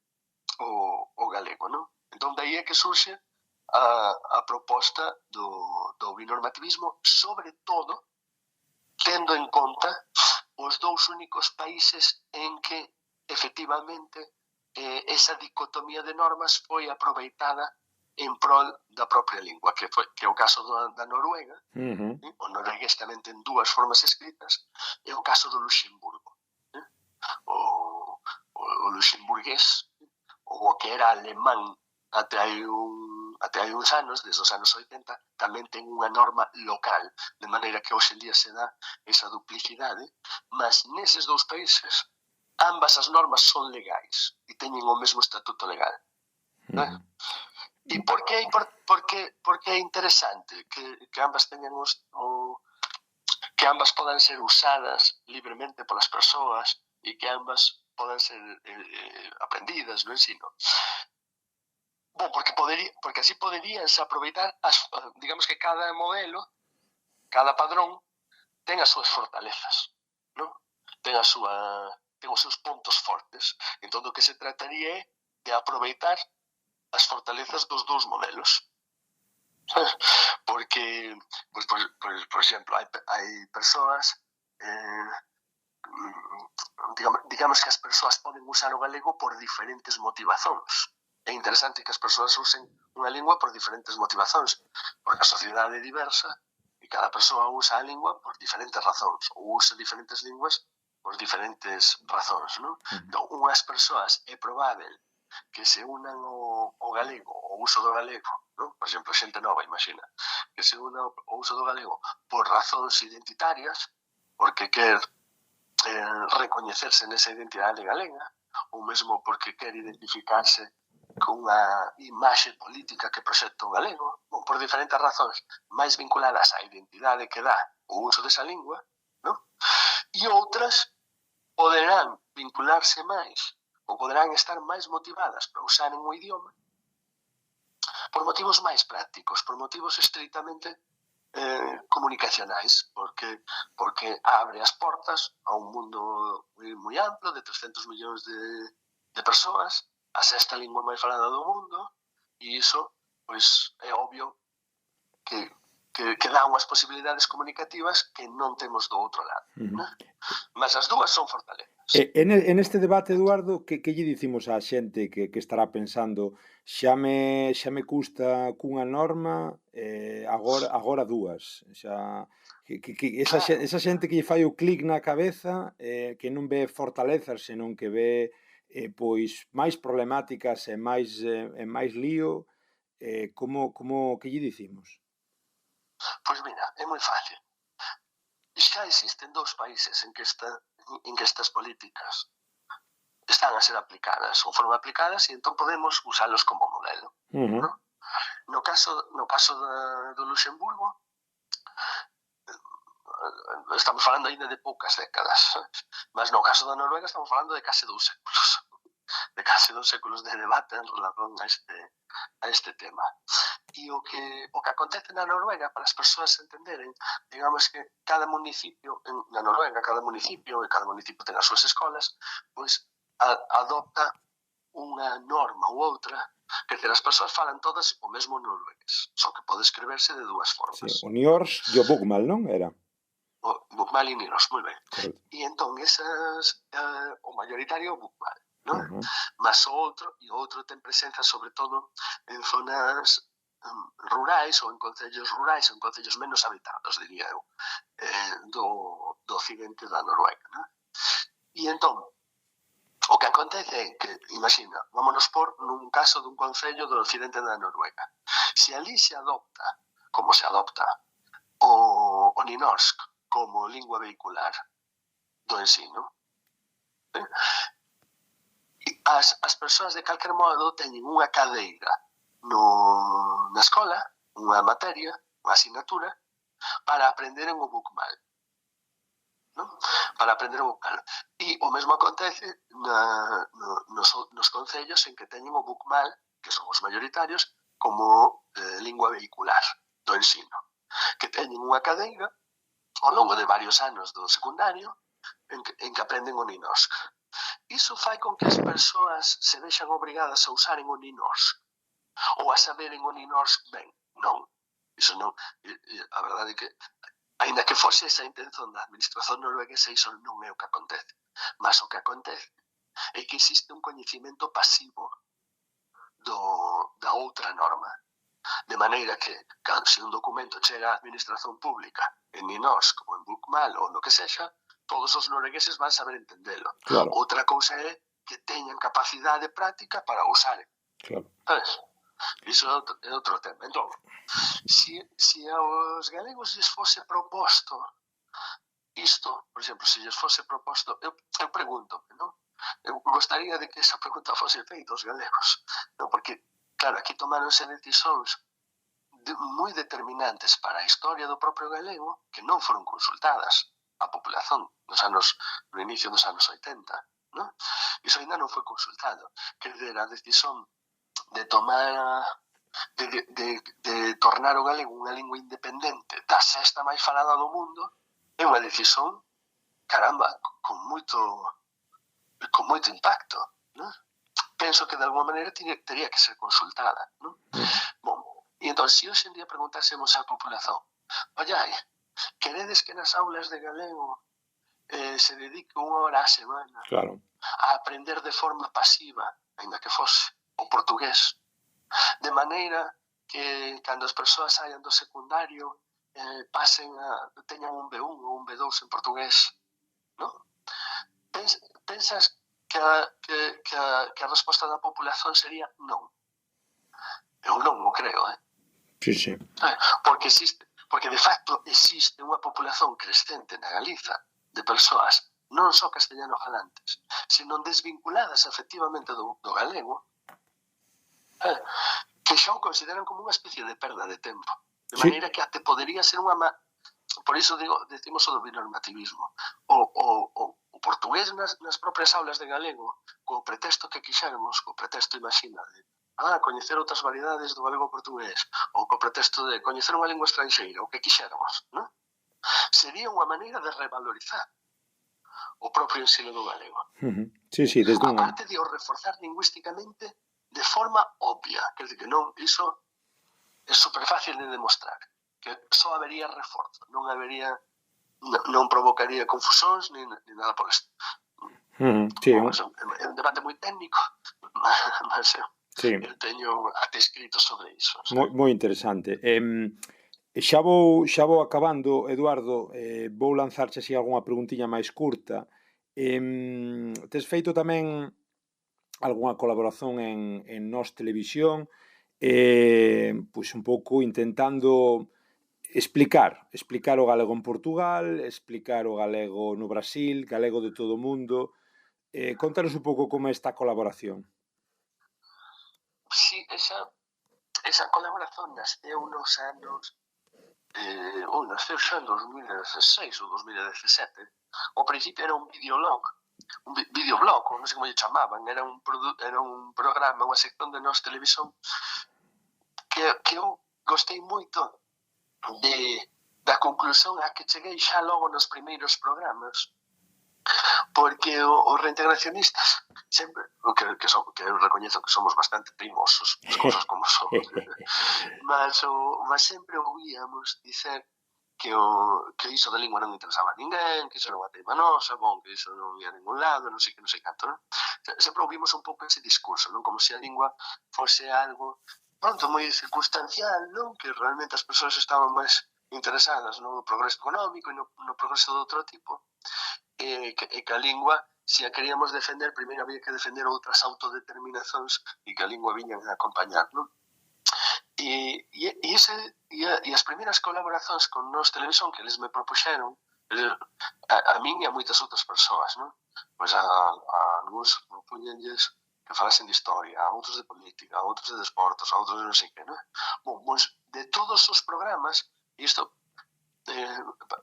o galego, non? Entón, daí é que surxe a proposta do binormativismo, sobre todo tendo en conta os dous únicos países en que efectivamente esa dicotomía de normas foi aproveitada en prol da propia lingua, que é o caso da Noruega, o noruegués tamén ten dúas formas escritas, é o caso do Luxemburgo. O luxemburgués, ou o que era alemán até hai uns anos, desde os anos 80, tamén ten unha norma local, de maneira que hoxe en día se dá esa duplicidade, mas neses dous países ambas as normas son legais e teñen o mesmo estatuto legal. E por que é interesante que ambas teñan que ambas podan ser usadas libremente polas persoas e que ambas podan ser aprendidas no ensino? Bom, porque así poderíanse aproveitar, digamos que cada modelo, cada padrón, ten as súas fortalezas, non? Ten os seus pontos fortes. Entón, do que se trataría é de aproveitar as fortalezas dos dous modelos. Porque, por exemplo, hai persoas, digamos que as persoas poden usar o galego por diferentes motivacións. É interesante que as persoas usen unha lingua por diferentes motivacións, porque a sociedade é diversa e cada persoa usa a lingua por diferentes razóns, ou usa diferentes linguas por diferentes razóns, non? Entón, unhas persoas é probável que se unan ao galego, o uso do galego, non? Por exemplo, xente nova, imagina, que se una ao uso do galego por razóns identitarias, porque quer recoñecerse nesa identidade galega, ou mesmo porque quer identificarse con unha imaxe política que proxecta o galego, por diferentes razóns máis vinculadas á identidade que dá o uso desa lingua, non? E outras poderán vincularse máis ou poderán estar máis motivadas para usar un idioma por motivos máis prácticos, por motivos estritamente comunicacionais, porque abre as portas a un mundo moi amplo de 300 millóns de persoas, a sexta lingua máis falada do mundo, e iso, pois, é obvio que dá unhas posibilidades comunicativas que non temos do outro lado. Mas as dúas son fortalezas. En este debate, Eduardo, que lle dicimos á xente que estará pensando xa me custa cunha norma, agora dúas, xa Esa xente que lle fai o clic na cabeza, que non ve fortalezas, senón que ve pois máis problemáticas e máis lío, que lle dicimos? Pois mira, é moi fácil. Xa existen 2 países en que estas políticas están a ser aplicadas, ou foron aplicadas, e entón podemos usalos como modelo. ¿No? No caso do Luxemburgo, estamos falando ainda de poucas décadas, mas no caso da Noruega estamos falando de case 2 séculos, de debate en relación a este tema. E o que acontece na Noruega, para as persoas entenderen, digamos que cada municipio na Noruega, cada municipio ten as súas escolas, pois adopta unha norma ou outra, quer dizer, as persoas falan todas o mesmo noruegués, só que pode escribirse de 2 formas. Sí, o nynorsk e o bokmål, non era? O bokmål e nynorsk, moi ben. E entón, o mayoritario o bokmål, non? Mas o outro ten presenza sobre todo en zonas rurais ou en concellos rurais, en concellos menos habitados, diría eu, do occidente da Noruega, non? E entón, o que acontece é que, imagina, vámonos por nun caso dun concello do occidente da Noruega. Se ali se adopta, como se adopta, o nynorsk como lingua vehicular do ensino, as persoas de calquer modo teñen unha cadeira na escola, unha materia, unha asignatura, para aprender o bokmål. Para aprender o bokmål. E o mesmo acontece nos concellos en que teñen o bokmål, que son os mayoritarios, como lingua vehicular do ensino, que teñen unha cadeira ao longo de varios anos do secundario en que aprenden o nynorsk. Iso fai con que as persoas se vexan obrigadas a usaren o nynorsk ou a saberen o nynorsk ben. Non, iso non. A verdade é que, aínda que fose esa a intención da administración norueguesa, iso non é o que acontece. Mas o que acontece é que existe un coñecimento pasivo da outra norma. De maneira que, se un documento chega á administración pública en nynorsk ou en bokmål ou no que sexa, todos os noruegueses van saber entendelo. Claro. Outra cousa é que teñan capacidade práctica para usar. Claro. Sabes? Iso é outro tema. Entón, se aos galegos lles fose proposto isto, por exemplo, se lles fose proposto, eu pregunto, non? Eu gostaría de que esa pregunta fose feita aos galegos, non? Porque, claro, aquí tomáronse decisións moi determinantes para a historia do propio galego que non foron consultadas á populación no inicio dos anos 80, non? Iso ainda non foi consultado. Quer dizer, a decisión de tomar de tornar o galego unha lingua independente da sexta máis falada do mundo é unha decisión, caramba, con moito impacto, non? Penso que de alguma maneira teria que ser consultada, non? Bom, e entón, se hoxe en día preguntásemos á populación, ollai, queredes que nas aulas de galego se dedique 1 hora á semana a aprender de forma pasiva, aínda que fose o portugués, de maneira que cando as persoas saian do secundario teñan un B1 ou un B2 en portugués, non? Pensas que a resposta da populación sería non? Eu non o creo, Sí. Porque de facto existe unha populación crescente na Galiza de persoas non só castellano falantes, senón desvinculadas efectivamente do galego, que xa o consideran como unha especie de perda de tempo. De maneira que até podería ser por iso decimos o do binormativismo. O portugués nas propias aulas de galego, co pretexto que quixéramos, co pretexto, imagina, de coñecer outras variedades do galego portugués, ou co pretexto de coñecer unha lingua estranxeira, o que quixéramos, non? Sería unha maneira de revalorizar o propio ensino do galego. Sí, desde aparte de o reforzar lingüísticamente de forma obvia, quer dizer que non, iso é super fácil de demostrar, que só habería reforzo, non provocaría confusóns ni nada por isto. Sí, é un debate moi técnico, mas eu teño até escrito sobre iso. Moi interesante. Xa vou acabando, Eduardo, vou lanzarche así algunha preguntiña máis curta. Tes feito tamén algunha colaboración en Nós Televisión, pois un pouco intentando explicar o galego en Portugal, explicar o galego no Brasil, galego de todo o mundo. Contanos un pouco como é esta colaboración. Sí, esa colaboración nasceu nos anos nasceu xa en 2016 ou 2017. Ao principio era un videoblog, ou non sei como lle chamaban, era un programa, unha sección de Nós Televisión que eu gostei moito da conclusión a que cheguei xa logo nos primeiros programas, porque os reintegracionistas sempre, que eu recoñezo que somos bastante primosos, as cousas como son, mas sempre ouvíamos dicer que iso da lingua non interesaba a ninguén, que iso era unha teima nosa, que iso non ia a ningún lado, non sei canto, non? Sempre ouvimos un pouco ese discurso, non? Como se a lingua fose algo, pronto, moi circunstancial, non? Que realmente as persoas estaban máis interesadas no progreso económico e no progreso de outro tipo, e que a lingua, se a queríamos defender, primeiro había que defender outras autodeterminacións e que a lingua viñan a acompañar, non? E as primeiras colaboracións con Nós Televisión que eles me propuxeron, a min e a moitas outras persoas, non? Pois a algúns propuñenlles que falasen de historia, a outros de política, a outros de desportos, a outros de non sei que, non? Bom, pois de todos os programas, e isto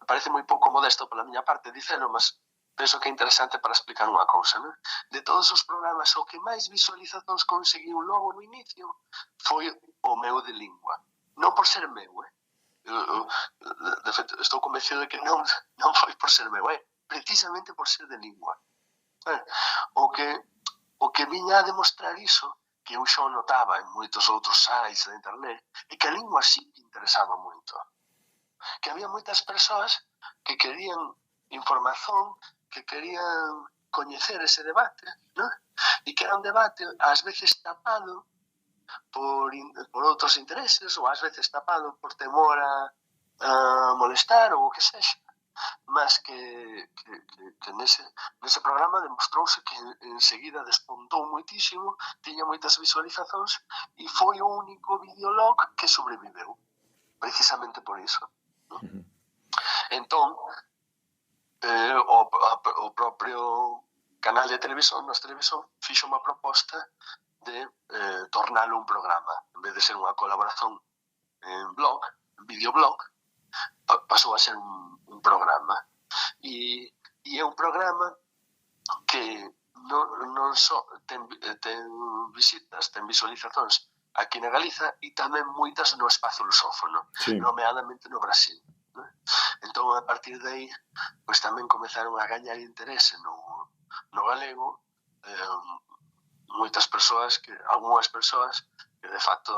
parece moi pouco modesto pola miña parte dicelo, mas penso que é interesante para explicar unha cousa, non? De todos os programas, o que máis visualizacións conseguiu logo no inicio foi o meu de lingua. Non por ser meu, de feito, estou convencido de que non foi por ser meu, precisamente por ser de lingua. O que viña a demostrar iso, que eu xa notaba en moitos outros sites de internet, é que a lingua sí que interesaba moito. Que había moitas persoas que querían información, que querían coñecer ese debate, non? E que era un debate ás veces tapado por outros intereses, ou ás veces tapado por temor a molestar ou o que sexa, mas que nese programa demostrouse que enseguida despontou moitísimo, tiña moitas visualizacións e foi o único videolog que sobreviveu, precisamente por iso. Entón, o propio canal de televisión, Nós Televisión, fixo unha proposta de tornalo un programa. En vez de ser unha colaboración en videoblog, pasou a ser un programa. E é un programa que non só ten visitas, ten visualizacións aquí na Galiza e tamén moitas no espazo lusófono, nomeadamente no Brasil. Entón, a partir de aí, pois tamén comezaron a gañar interese no galego, algunhas persoas que de facto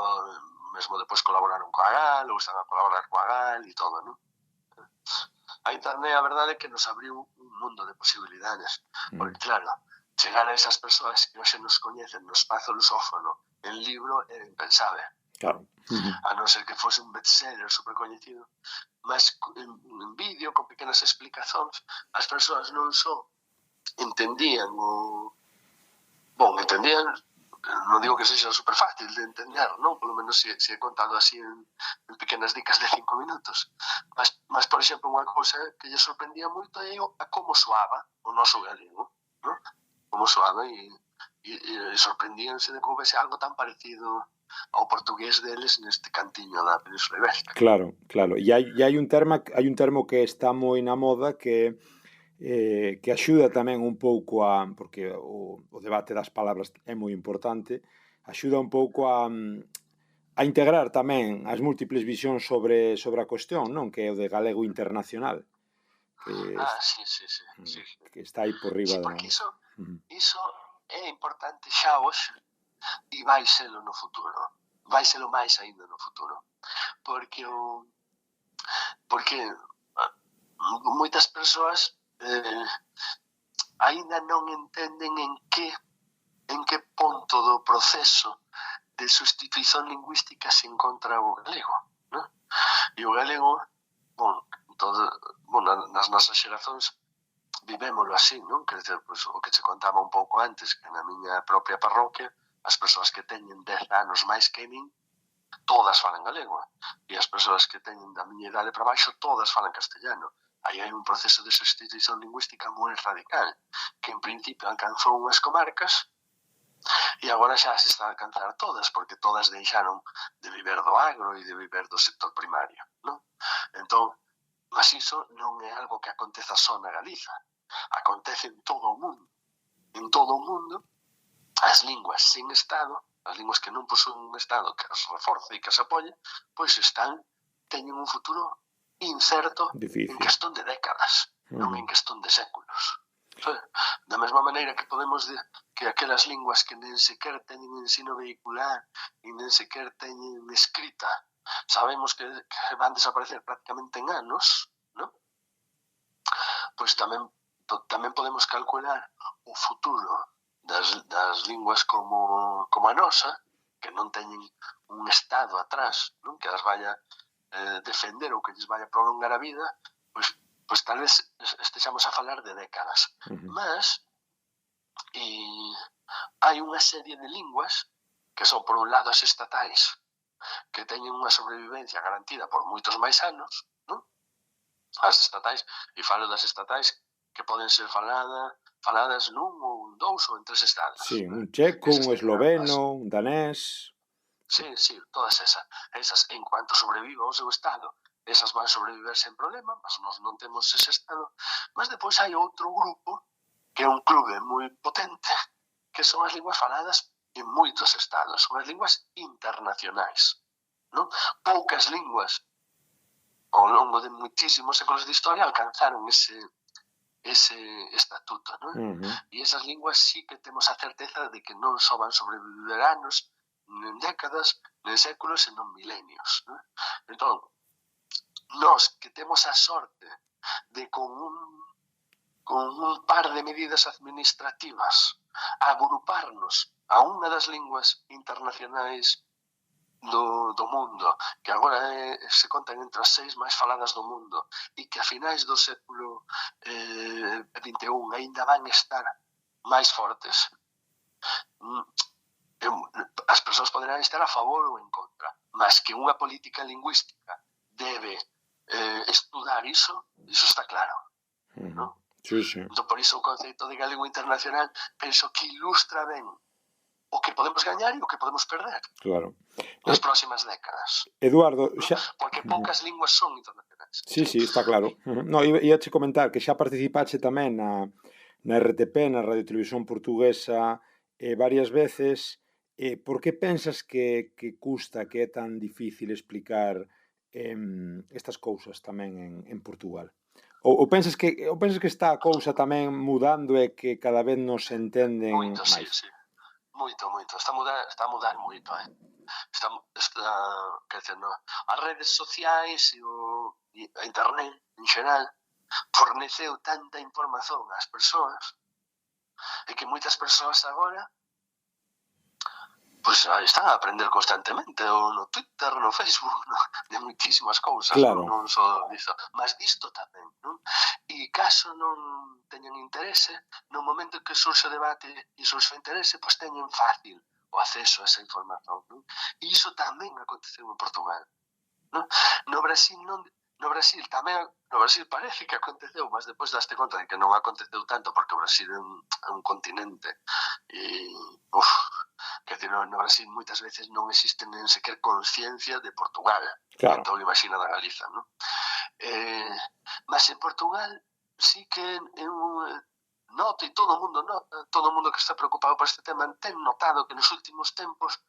mesmo depois colaboraron coa GAL ou están a colaborar coa GAL e todo, non? A internet, a verdade é que nos abriu un mundo de posibilidades, porque claro, chegar a esas persoas que hoxe nos coñecen no espazo lusófono en libro é impensable. Claro. A non ser que fose un bestseller supercoñecido, mas en vídeo, con pequenas explicacións, as persoas non só entendían entendían, non digo que sexa super fácil de entender, non? Polo menos se é contado así en pequenas dicas de 5 minutos. Mas, por exemplo, unha cousa que lle sorprendía moito é a como soaba o noso galego, non? Como soaba e sorprendíanse de que houvese algo tan parecido ao portugués deles neste cantiño da Península Ibérica. Claro. E hai un termo que está moi na moda que axuda tamén un pouco porque o debate das palabras é moi importante, axuda un pouco a integrar tamén as múltiples visións sobre a cuestión, non? Que é o de galego internacional. Sí. Que está aí por riba da... Sí, porque iso é importante xa hoxe e vai selo no futuro. Vai selo máis aínda no futuro. Porque moitas persoas aínda non entenden en que ponto do proceso de sustituición lingüística se encontra o galego, non? E o galego, nas nosas xerazóns, vivémolo así, non? Quer dizer, pois, o que che contaba un pouco antes, que na miña propia parroquia, as persoas que teñen 10 anos máis que min, todas falan galego. E as persoas que teñen da miña idade para baixo, todas falan castellano. Aí hai un proceso de sustitución lingüística moi radical, que en principio alcanzou unhas comarcas, e agora xa se está a alcanzar todas, porque todas deixaron de viver do agro e de viver do sector primario, non? Entón, mas iso non é algo que aconteza só na Galiza, acontece en todo o mundo. En todo o mundo, as linguas sin Estado, as linguas que non posúen un Estado que as reforce e que as apoie, pois teñen un futuro incerto en cuestión de décadas, non en cuestión de séculos. Da mesma maneira que podemos dir que aquelas linguas que nen sequer teñen ensino vehicular e nen sequer teñen escrita, sabemos que van desaparecer prácticamente en anos, non? Pois tamén podemos calcular o futuro das linguas como a nosa, que non teñen un Estado atrás, non? Que as vaya defender ou que lles vaya prolongar a vida, pois tal vez estexamos a falar de décadas. Mas hai unha serie de linguas que son, por un lado, as estatais, que teñen unha sobrevivencia garantida por moitos máis anos, non? As estatais, e falo das estatais que poden ser faladas nun ou en dous ou en 3 estados. Sí, un checo, un esloveno, un danés... Sí, todas esas. En cuanto sobreviva o seu estado, esas van sobreviver sen problema, mas nós non temos ese estado. Mas depois hai outro grupo, que é un clube moi potente, que son as linguas faladas en moitos estados, son as linguas internacionais, non? Poucas linguas ao longo de moitísimos séculos de historia alcanzaron ese estatuto, non? E esas linguas sí que temos a certeza de que non só van sobreviver anos, nen décadas, nen séculos, senón milenios, non? Entón, nós que temos a sorte de con un par de medidas administrativas agruparnos a unha das linguas internacionais do mundo, que agora se contan entre as 6 máis faladas do mundo e que a finais do século XXI ainda van estar máis fortes, as persoas poderán estar a favor ou en contra, mas que unha política lingüística debe estudar iso está claro, non? Sí. Entón, por iso o conceito de galego internacional penso que ilustra ben o que podemos gañar e o que podemos perder nas próximas décadas. Eduardo, porque poucas linguas son internacionais. Sí, está claro. No, ia che comentar que xa participache tamén na RTP, na Radio Televisión Portuguesa, varias veces. Por que pensas que custa, que é tan difícil explicar estas cousas tamén en Portugal? Ou pensas que está a cousa tamén mudando e que cada vez nos entenden máis? Sí. Moito. Está a mudar moito, quer dizer, as redes sociais e a internet en xeral forneceu tanta información ás persoas e que moitas persoas agora pois están a aprender constantemente no Twitter, no Facebook, de moitísimas cousas, non só disto, mas disto tamén, non? E caso non teñan interese, no momento en que surxe o debate e surxe o interese, pois teñen fácil o acceso a esa información, non? E iso tamén aconteceu en Portugal, non? No Brasil parece que aconteceu, mas depois daste conta de que non aconteceu tanto, porque o Brasil é un continente e, quer dizer, no Brasil moitas veces non existe nen sequer conciencia de Portugal, entón imagina da Galiza, non? Mas en Portugal sí que noto, e todo o mundo que está preocupado por este tema ten notado que nos últimos tempos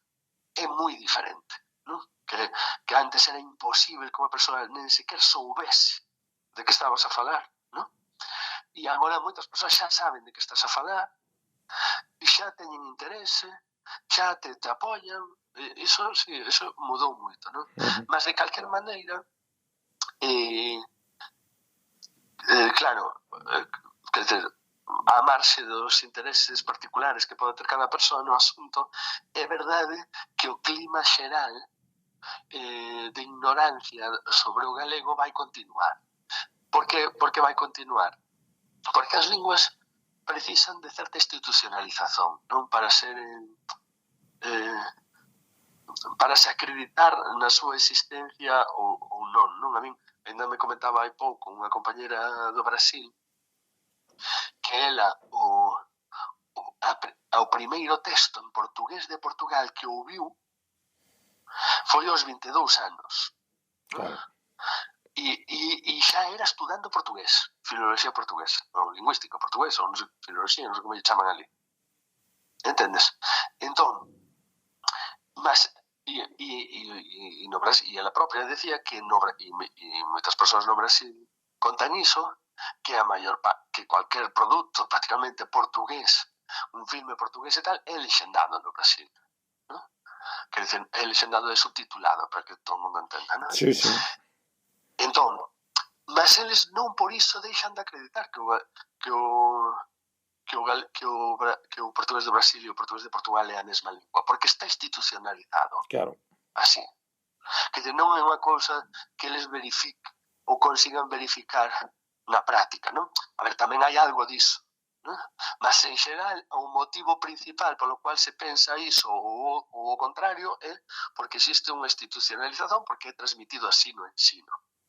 é moi diferente, non? Que antes era imposible que unha persoa nen sequer soubese de que estabas a falar, non? E agora moitas persoas xa saben de que estás a falar e xa teñen interese, xa te apoian, iso mudou moito, non? Mas de calquer maneira, claro, quer dizer, a marxe dos intereses particulares que pode ter cada persoa no asunto, é verdade que o clima xeral de ignorancia sobre o galego vai continuar. Por que vai continuar? Porque as linguas precisan de certa institucionalización, non? Para se acreditar na súa existencia ou non. A min ainda me comentaba hai pouco unha compañera do Brasil que ela o primeiro texto en portugués de Portugal que ouviu foi aos 22 anos. Claro. E xa era estudando portugués, filoloxía portuguesa, ou lingüística portuguesa, ou non sei, filoloxía, non sei como lle chaman ali. Entendes? Entón, mas e no Brasil, e ela propia decía que moitas persoas no Brasil contan iso, que a maior que cualquier produto prácticamente portugués, un filme portugués e tal, é lexendado no Brasil, ¿no? Quer dizer, é lexendado e subtitulado para que todo o mundo entenda, ¿no? Sí, sí. Entón, mas eles non por iso deixan de acreditar que o portugués do Brasil e o portugués de Portugal é a mesma lingua, porque está institucionalizado. Claro. Así. Que non é unha cousa que eles verifiquen ou consigan verificar na práctica, non? A ver, tamén hai algo diso, non? Mas, en xeral, o motivo principal polo cual se pensa iso ou o contrario é porque existe unha institucionalización, porque é transmitido así no ensino,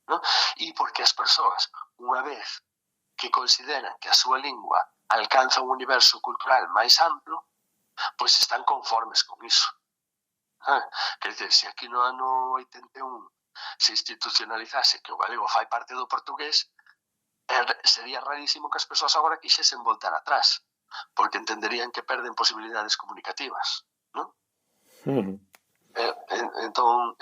non? E porque as persoas, unha vez que consideran que a súa lingua alcanza un universo cultural máis amplo, pois están conformes con iso. Quer dizer, se aquí no ano 81 se institucionalizase que o galego fai parte do portugués, sería rarísimo que as persoas agora quixesen voltar atrás, porque entenderían que perden posibilidades comunicativas, non? Entón,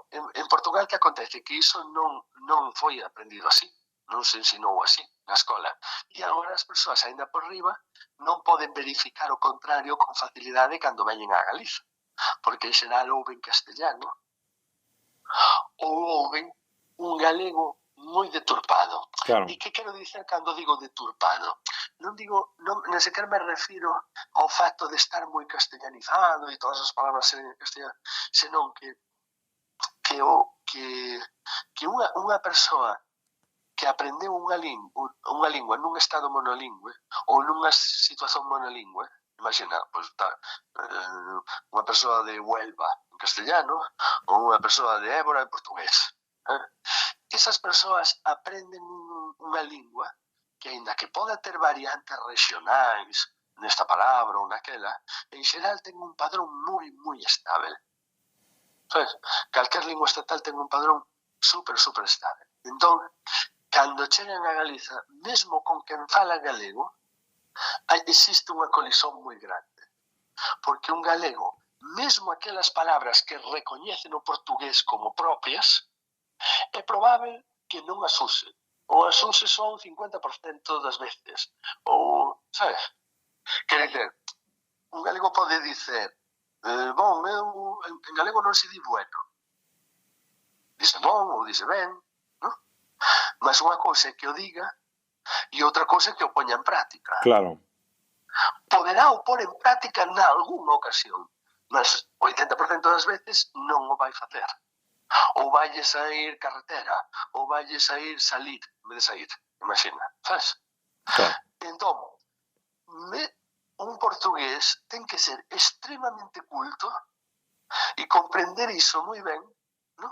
en Portugal que acontece? Que iso non foi aprendido así, non se ensinou así na escola. E agora as persoas, ainda por riba, non poden verificar o contrario con facilidade cando veñen a Galiza, porque en xeral ouven castellano ou ouven un galego moi deturpado. Claro. E que quero dicer cando digo deturpado? Non nem sequer me refiro ao facto de estar moi castellanizado e todas as palabras en castellano, senón que unha persoa que aprendeu unha lingua nun estado monolingüe ou nunha situación monolingüe, imagina, pois unha persoa de Huelva en castellano ou unha persoa de Évora en portugués. Esas persoas aprenden unha lingua que, aínda que poda ter variantes regionais nesta palabra ou naquela, en xeral ten un padrón moi, moi estável. Sabes? Calquer lingua estatal ten un padrón super estável. Entón, cando chegan a Galiza, mesmo con quen fala galego, existe unha colisión moi grande. Porque un galego, mesmo aquelas palabras que recoñecen o portugués como propias, é probable que non as use. Ou as use son 50% das veces. Ou, sabes? Quer dizer, un galego pode dicer en galego non se di bueno. Dice bon ou dice ben, non? Mas unha cousa é que o diga e outra cousa é que o poña en práctica. Claro. Poderá o pôr en práctica nalgúna ocasión, mas 80% das veces non o vai facer. Ou vaille sair carretera, ou vaille sair en vez de sair, imagina, sabes? Claro. Entón, un portugués ten que ser extremamente culto e comprender iso moi ben, non?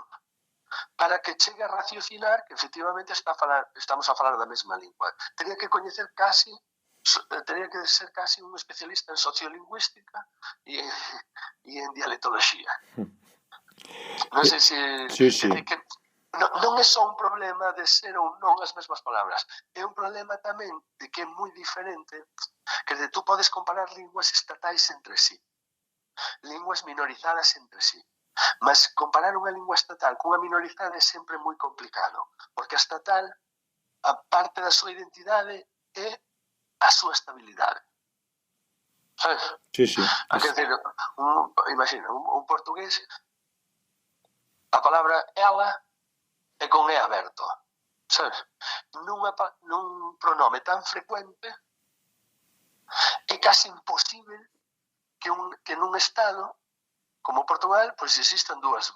Para que chegue a raciocinar que efectivamente estamos a falar da mesma lingua. Tería que ser casi un especialista en sociolingüística e en dialectoloxía. Non sei se... Sí, sí. Non é só un problema de ser ou non as mesmas palabras, é un problema tamén de que é moi diferente, que tú podes comparar linguas estatais entre sí, linguas minorizadas entre sí, mas comparar unha lingua estatal cunha minorizada é sempre moi complicado, porque a estatal, a parte da súa identidade é a súa estabilidade. Sabes? Sí, sí. Quer dizer, imagina, un portugués, a palabra ela é con E aberto, sabes? Nun pronome tan frecuente é casi imposible que nun estado como Portugal, pois existen dúas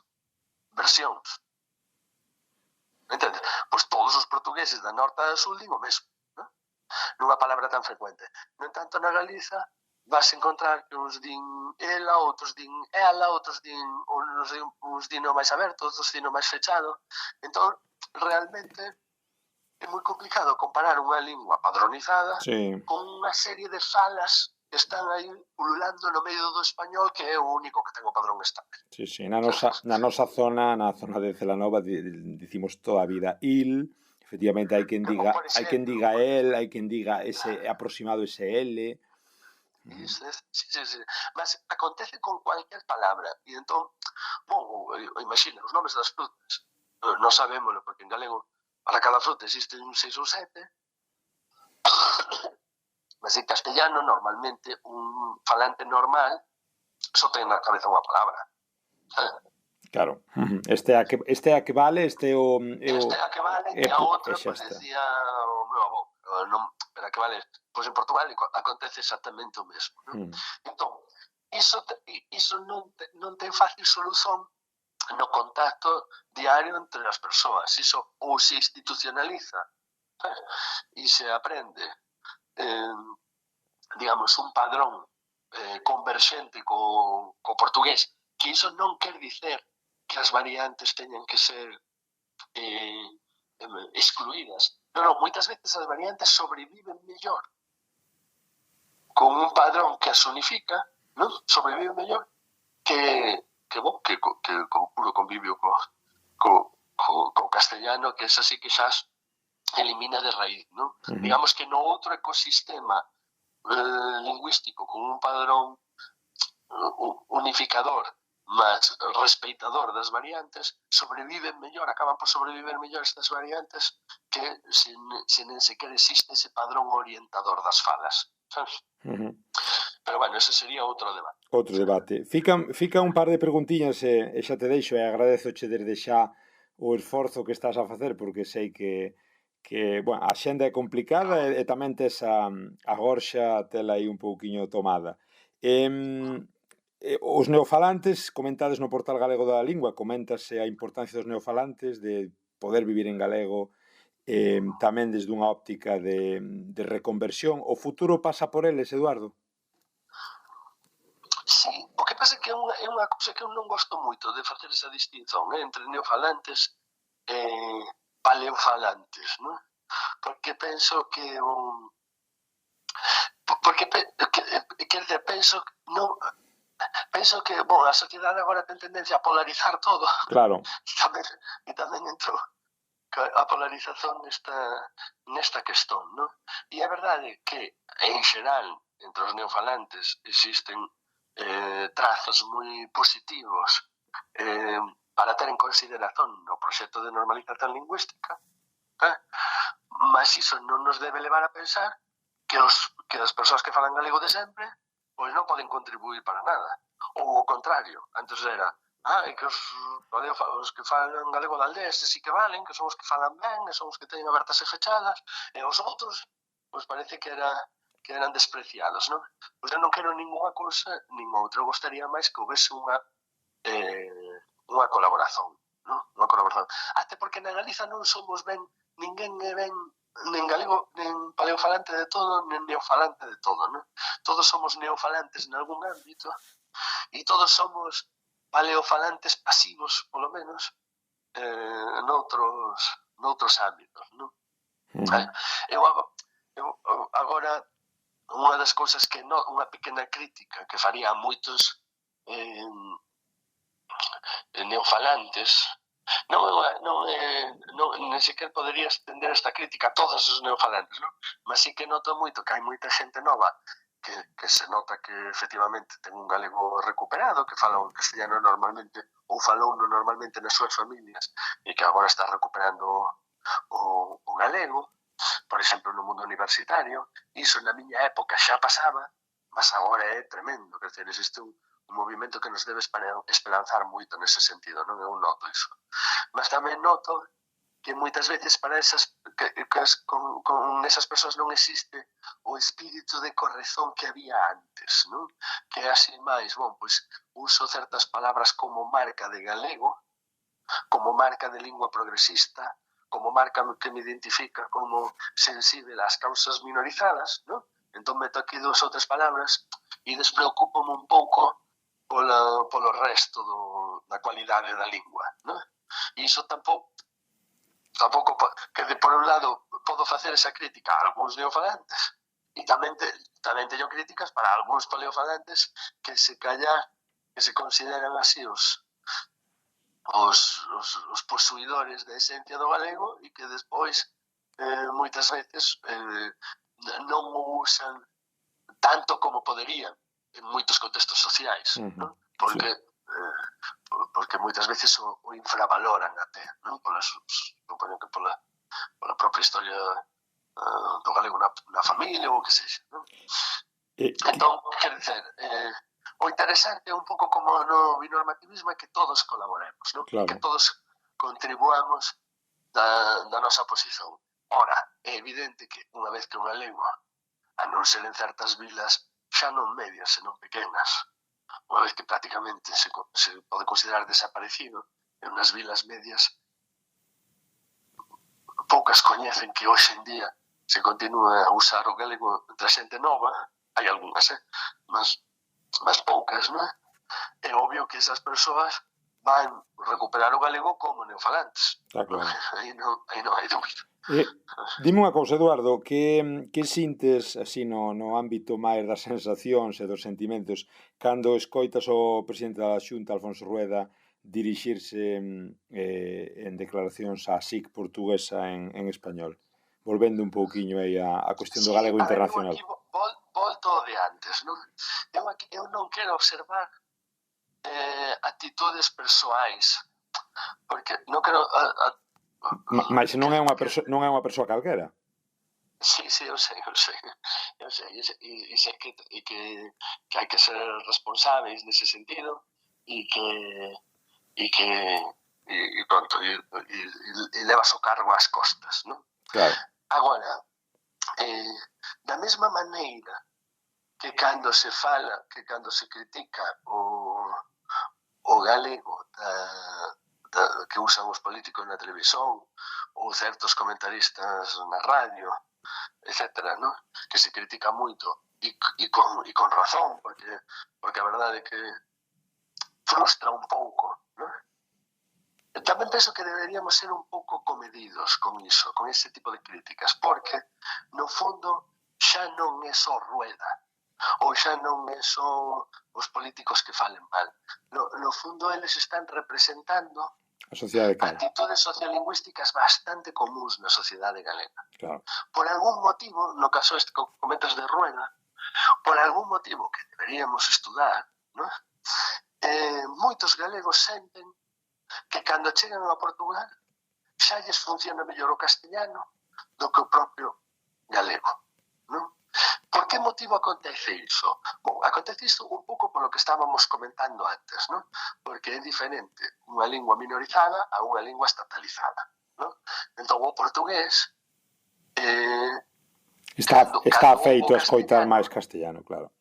versións. Entendes? Pois todos os portugueses da norte a sul din o mesmo, non? Nunha palabra tan frecuente. No entanto, na Galiza vas encontrar que uns din ela, outros din ela, outros din uns dino máis aberto, outros dino máis fechado. Entón, realmente é moi complicado comparar unha lingua padronizada con unha serie de falas que están aí pululando no medio do español, que é o único que ten o padrón estable. Sí. Na nosa zona, na zona de Celanova, dicimos toda a vida il. Efectivamente, hai quen diga el, hai quen diga ese aproximado ese L. Sí. Mas acontece con cualquier palabra. E entón, imagina, os nomes das frutas, non sabémoslo, porque en galego para cada fruta existen 6 ou 7. Mas en castellano, normalmente, un falante normal só ten na cabeza unha palabra. Claro. Este é a que vale, este é o... Este é a que vale, e a outra, pois decía o meu avó. Pero a que vale, pois en Portugal acontece exactamente o mesmo. Entón, iso non ten fácil solución no contacto diario entre as persoas. Iso ou se institucionaliza e se aprende, digamos, un padrón converxente co portugués, que iso non quer dicer que as variantes teñan que ser excluídas. Non, moitas veces as variantes sobreviven mellor con un padrón que as unifica, non? Sobreviven mellor que co puro convivio co castellano, que es así que xa elimina de raíz, non? Digamos que no outro ecosistema lingüístico con un padrón unificador mas respeitador das variantes, sobreviven mellor, acaban por sobreviver mellor estas variantes que se nen sequer existe ese padrón orientador das falas, sabes? Pero bueno, ese sería outro debate. Outro debate. Fica un par de preguntiñas e xa te deixo e agradezoche desde xa o esforzo que estás a facer, porque sei que bueno, a xenda é complicada e tamén tes a gorxa tela aí un pouquiño tomada. Os neofalantes, comentades no Portal Galego da Lingua, coméntase a importancia dos neofalantes, de poder vivir en galego, tamén desde unha óptica de reconversión. O futuro pasa por eles, Eduardo? Sí, o que pasa é que é unha cousa que eu non gosto moito de facer esa distinción entre neofalantes e paleofalantes, non? Porque penso que penso que, a sociedade agora ten tendencia a polarizar todo. Claro. E tamén entrou a polarización nesta questón, non? E é verdade que, en xeral, entre os neofalantes existen trazos moi positivos para ter en consideración no proxecto de normalización lingüística, mas iso non nos debe levar a pensar que as persoas que falan galego de sempre pois non poden contribuir para nada. Ou o contrario, antes era que os que falan galego da aldea sí que valen, que son os que falan ben, e son os que teñen abertas e fechadas, e os outros, pois parece que eran despreciados, non? Pois eu non quero ninguna cousa, nin outra. Eu gostaría máis que houvese unha colaboración, non? Unha colaboración. Até porque na Galiza non somos ben, ninguén é ben nen galego, nen paleofalante de todo, nen neofalante de todo, non? Todos somos neofalantes en algún ámbito e todos somos paleofalantes pasivos, polo menos, noutros ámbitos, non? Eu agora, unha das cousas que unha pequena crítica que faría a moitos neofalantes, non sequer podería estender esta crítica a todos os neofalantes, non? Mas sí que noto moito que hai moita xente nova que se nota que efectivamente ten un galego recuperado, que fala o castellano normalmente ou falouno normalmente nas súas familias e que agora está recuperando o galego, por exemplo, no mundo universitario. Iso na miña época xa pasaba, mas agora é tremendo, quer dizer, existe un movimento que nos debe esperanzar moito nese sentido, non? Eu noto iso. Mas tamén noto que moitas veces para con esas persoas non existe o espírito de corrección que había antes, non? Que así máis, pois uso certas palabras como marca de galego, como marca de lingua progresista, como marca que me identifica como sensible ás causas minorizadas, non? Entón meto aquí 2 ou 3 palabras e despreocúpome un pouco polo resto da cualidade da lingua, non? E iso tampouco que por un lado podo facer esa crítica a algúns neofalantes e tamén teño críticas para algúns paleofalantes que se consideran así os posuidores da esencia do galego e que despois moitas veces non o usan tanto como poderían en moitos contextos sociais, non? Porque moitas veces o infravaloran até, non? Supoño que pola propia historia do galego na familia ou o que sexa, non? Entón, quer dizer, o interesante é un pouco como no binormativismo é que todos colaboremos, non? Claro. Que todos contribuamos da nosa posición. Ora, é evidente que unha vez que unha lengua, a non ser en certas vilas, xa non medias, senón pequenas, unha vez que prácticamente se pode considerar desaparecido, en unhas vilas medias poucas coñecen que hoxe en día se continúa a usar o galego entre a xente nova, hai algunhas, mas poucas, non é? É obvio que esas persoas van recuperar o galego como neofalantes. Claro. Aí non hai dúbida. Dime unha cousa, Eduardo, que sintes así no ámbito máis das sensacións e dos sentimentos cando escoitas o presidente da Xunta, Alfonso Rueda, dirixirse en declaracións á SIC portuguesa en español, volvendo un pouquiño aí a cuestión do galego internacional? Sí, volto de antes, non? Eu non quero observar actitudes persoais, porque non quero... Mas non é unha persoa calquera. Sí, eu sei. E sei que hai que ser responsáveis nese sentido e pronto, e levas o cargo ás costas, non? Claro. Agora, da mesma maneira que cando se fala, que cando se critica o galego que usan os políticos na televisión ou certos comentaristas na radio, etcétera, ¿no? Que se critica moito e con razón, porque a verdade é que frustra un pouco, ¿no? Tamén penso que deberíamos ser un pouco comedidos con iso, con ese tipo de críticas, porque no fondo xa non é só Rueda, ou xa non é só os políticos que falen mal. No fundo, eles están representando actitudes sociolingüísticas bastante comuns na sociedade galega. Claro. Por algún motivo, no caso este que comentas de Rueda, por algún motivo que deberíamos estudar, ¿no? Moitos galegos senten que cando chegan a Portugal xa lles funciona mellor o castellano do que o propio galego, non? Por que motivo acontece iso? Bom, acontece iso un pouco polo que estábamos comentando antes, non? Porque é diferente unha lingua minorizada a unha lingua estatalizada, non? Entón, o portugués está feito a escoitar máis castellano, claro.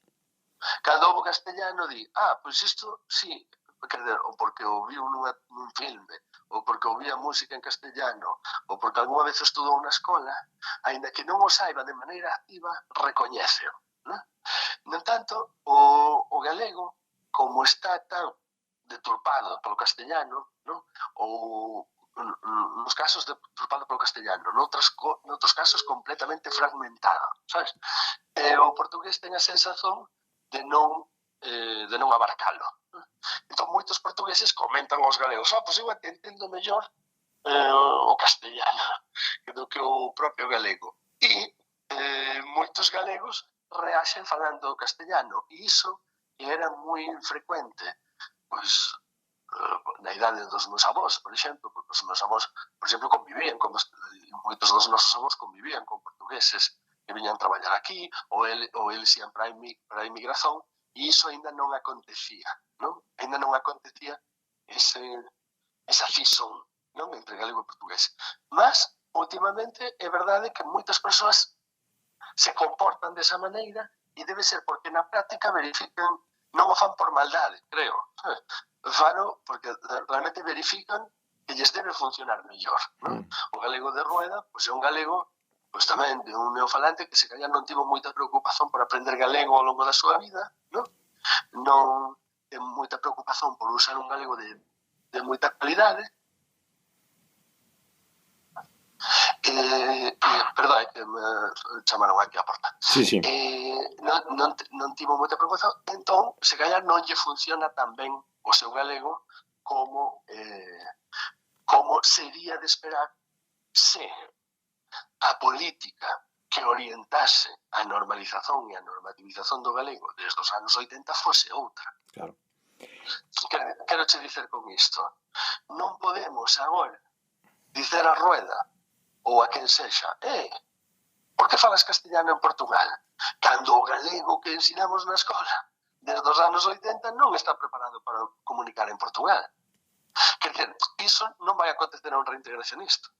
Cando o castellano di, pois isto, sí, quer dizer, ou porque ouviu nun filme, ou porque ouvía música en castellano, ou porque algunha vez estudou na escola, aínda que non o saiba de maneira activa, recoñéceo. No tanto, o galego, como está tan deturpado polo castellano, ou nos casos deturpado polo castellano, noutros casos completamente fragmentado, sabes? O portugués ten a sensación de non abarcalo. Entón, moitos portugueses comentan aos galegos, pois eu entendo mellor o castellano do que o propio galego. E moitos galegos reaxen falando o castellano, e iso era moi frecuente, pois, na idade dos meus avós, por exemplo, porque os meus avós, por exemplo, convivían, moitos dos nosos avós convivían con portugueses que viñan traballar aquí, ou eles ian para a inmigración, e iso ainda non acontecía, non? Ainda non acontecía esa fisón, non? Entre galego e portugués. Mas, últimamente, é verdade que moitas persoas se comportan desa maneira e debe ser porque na práctica verifican, non o fan por maldade, creo. Fano porque realmente verifican que lles debe funcionar mellor, non? O galego de Rueda, pois é un galego pois tamén de un neofalante que se callar non tivo moita preocupación por aprender galego ao longo da súa vida, non ten moita preocupación por usar un galego de moita calidade. Perdón, que me chamaron aquí á porta. Sí. Non tivo moita preocupación, entón, se callar non lle funciona tan ben o seu galego como sería de esperar se a política que orientase a normalización e a normativización do galego desde os anos 80 fose outra. Claro. Quero che dicer con isto, non podemos agora dicer a Rueda ou a quen sexa, por que falas castellano en Portugal? Cando o galego que ensinamos na escola desde os anos 80 non está preparado para comunicar en Portugal. Quer dizer, iso non vai acontecer a un reintegracionista.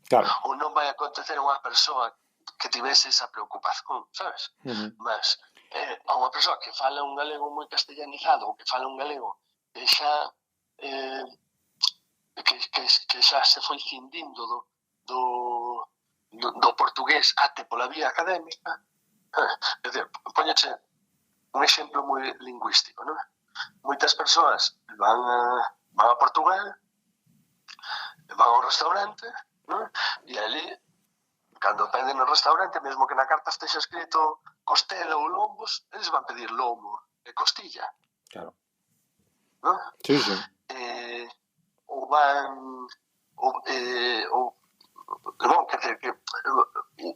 Claro. Ou non vai acontecer a unha persoa que tivese esa preocupación, sabes? Mas a unha persoa que fala un galego moi castellanizado ou que fala un galego que xa que xa se foi cindindo do portugués até pola vía académica. É dicir, poñeche un exemplo moi lingüístico, non? Moitas persoas van a Portugal, van ao restaurante, non? E ali, cando peden no restaurante, mesmo que na carta estexa escrito costela ou lombos, eles van pedir lombo e costilla. Claro. Non? Sí. Ou van... quer dizer, que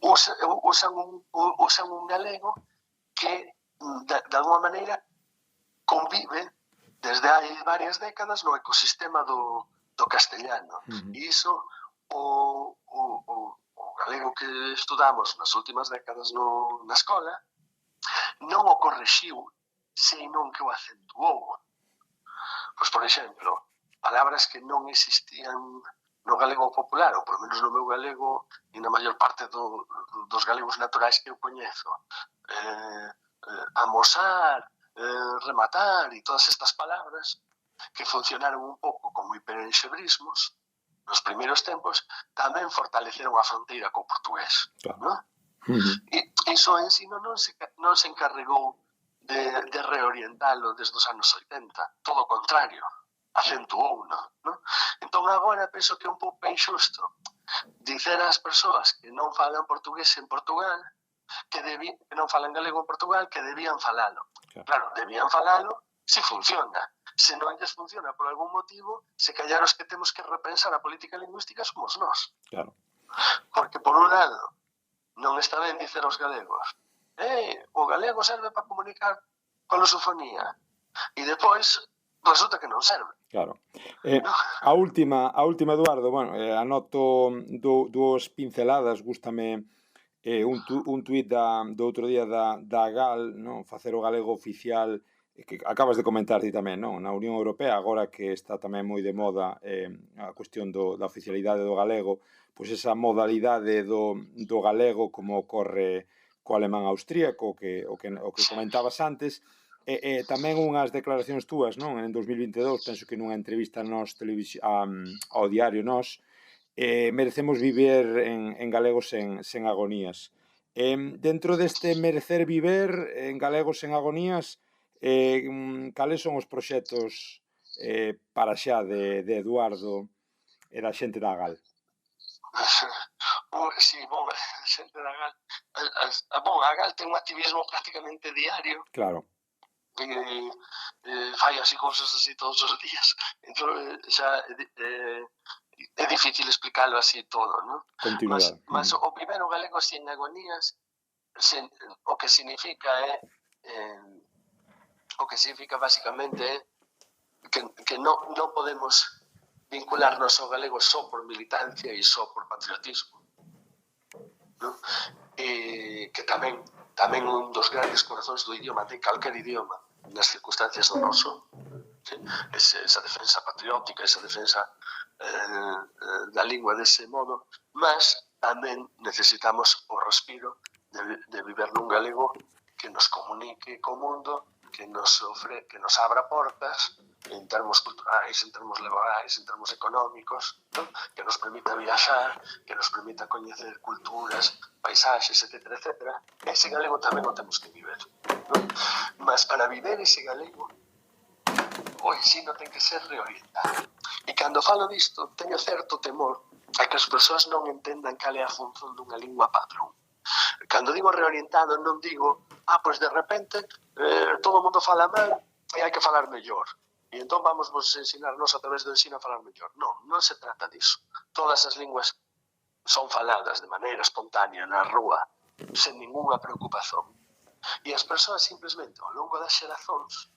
usan un galego que, de alguma maneira, convive desde hai varias décadas no ecosistema do castellano. E iso, o galego que estudamos nas últimas décadas na escola non o correxiu, senón que o acentuou. Pois, por exemplo, palabras que non existían no galego popular, ou polo menos no meu galego e na maior parte dos galegos naturais que eu coñezo. Amosar, rematar e todas estas palabras que funcionaron un pouco como hiperenxebrismos nos primeiros tempos, tamén fortaleceron a fronteira co portugués. E iso en si non se encarregou de reorientalo desde os anos 80, todo o contrario, acentuou, non? Entón agora penso que é un pouco injusto dicer ás persoas que non falan portugués en Portugal, que non falan galego en Portugal, que debían falalo. Claro, debían falalo se funciona. Se non lles funciona por algún motivo, se callar os que temos que repensar a política lingüística somos nós. Claro. Porque, por un lado, non está ben dicer aos galegos o galego serve para comunicar con lusofonía, e depois resulta que non serve. Claro. A última, Eduardo, anoto dúas pinceladas, gústame un tuit do outro día da GAL, non? Facer o galego oficial, que acabas de comentar ti tamén, non? Na Unión Europea, agora que está tamén moi de moda a cuestión da oficialidade do galego, pois esa modalidade do galego como ocorre co alemán austríaco, o que comentabas antes, e tamén unhas declaracións túas, non? En 2022, penso que nunha entrevista ao diario Nós, merecemos viver en galego sen agonías. Dentro deste merecer viver en galego sen agonías, cales son os proxectos para xa de Eduardo e da xente da GAL? Sí, a xente da GAL. A GAL ten un activismo prácticamente diario. Claro. Fai así cousas así todos os días. Entón, xa é difícil explicarlo así todo, non? Continuidade. Mas o primeiro galego sin agonías, o que significa basicamente é que non podemos vincularnos ao galego só por militancia e só por patriotismo, non? Que tamén un dos grandes corazóns do idioma, de calquer idioma, nas circunstancias do noso, esa defensa patriótica, esa defensa da lingua dese modo, mas tamén necesitamos o respiro de viver nun galego que nos comunique co mundo, que nos abra portas en termos culturais, en termos laborais, en termos económicos, ¿no? Que nos permita viaxar, que nos permita coñecer culturas, paisaxes, etc. Ese galego tamén o temos que viver, ¿no? Mas para viver ese galego, o ensino ten que ser reorientado. E cando falo disto, teño certo temor a que as persoas non entendan cal é a función dunha lingua padrón. Cando digo reorientado, non digo, pois de repente todo o mundo fala mal e hai que falar mellor. E entón vamos vos ensinarnos a través do ensino a falar mellor. Non se trata disso. Todas as linguas son faladas de maneira espontánea na rúa, sen ninguna preocupación. E as persoas simplesmente, ao longo das xerazóns,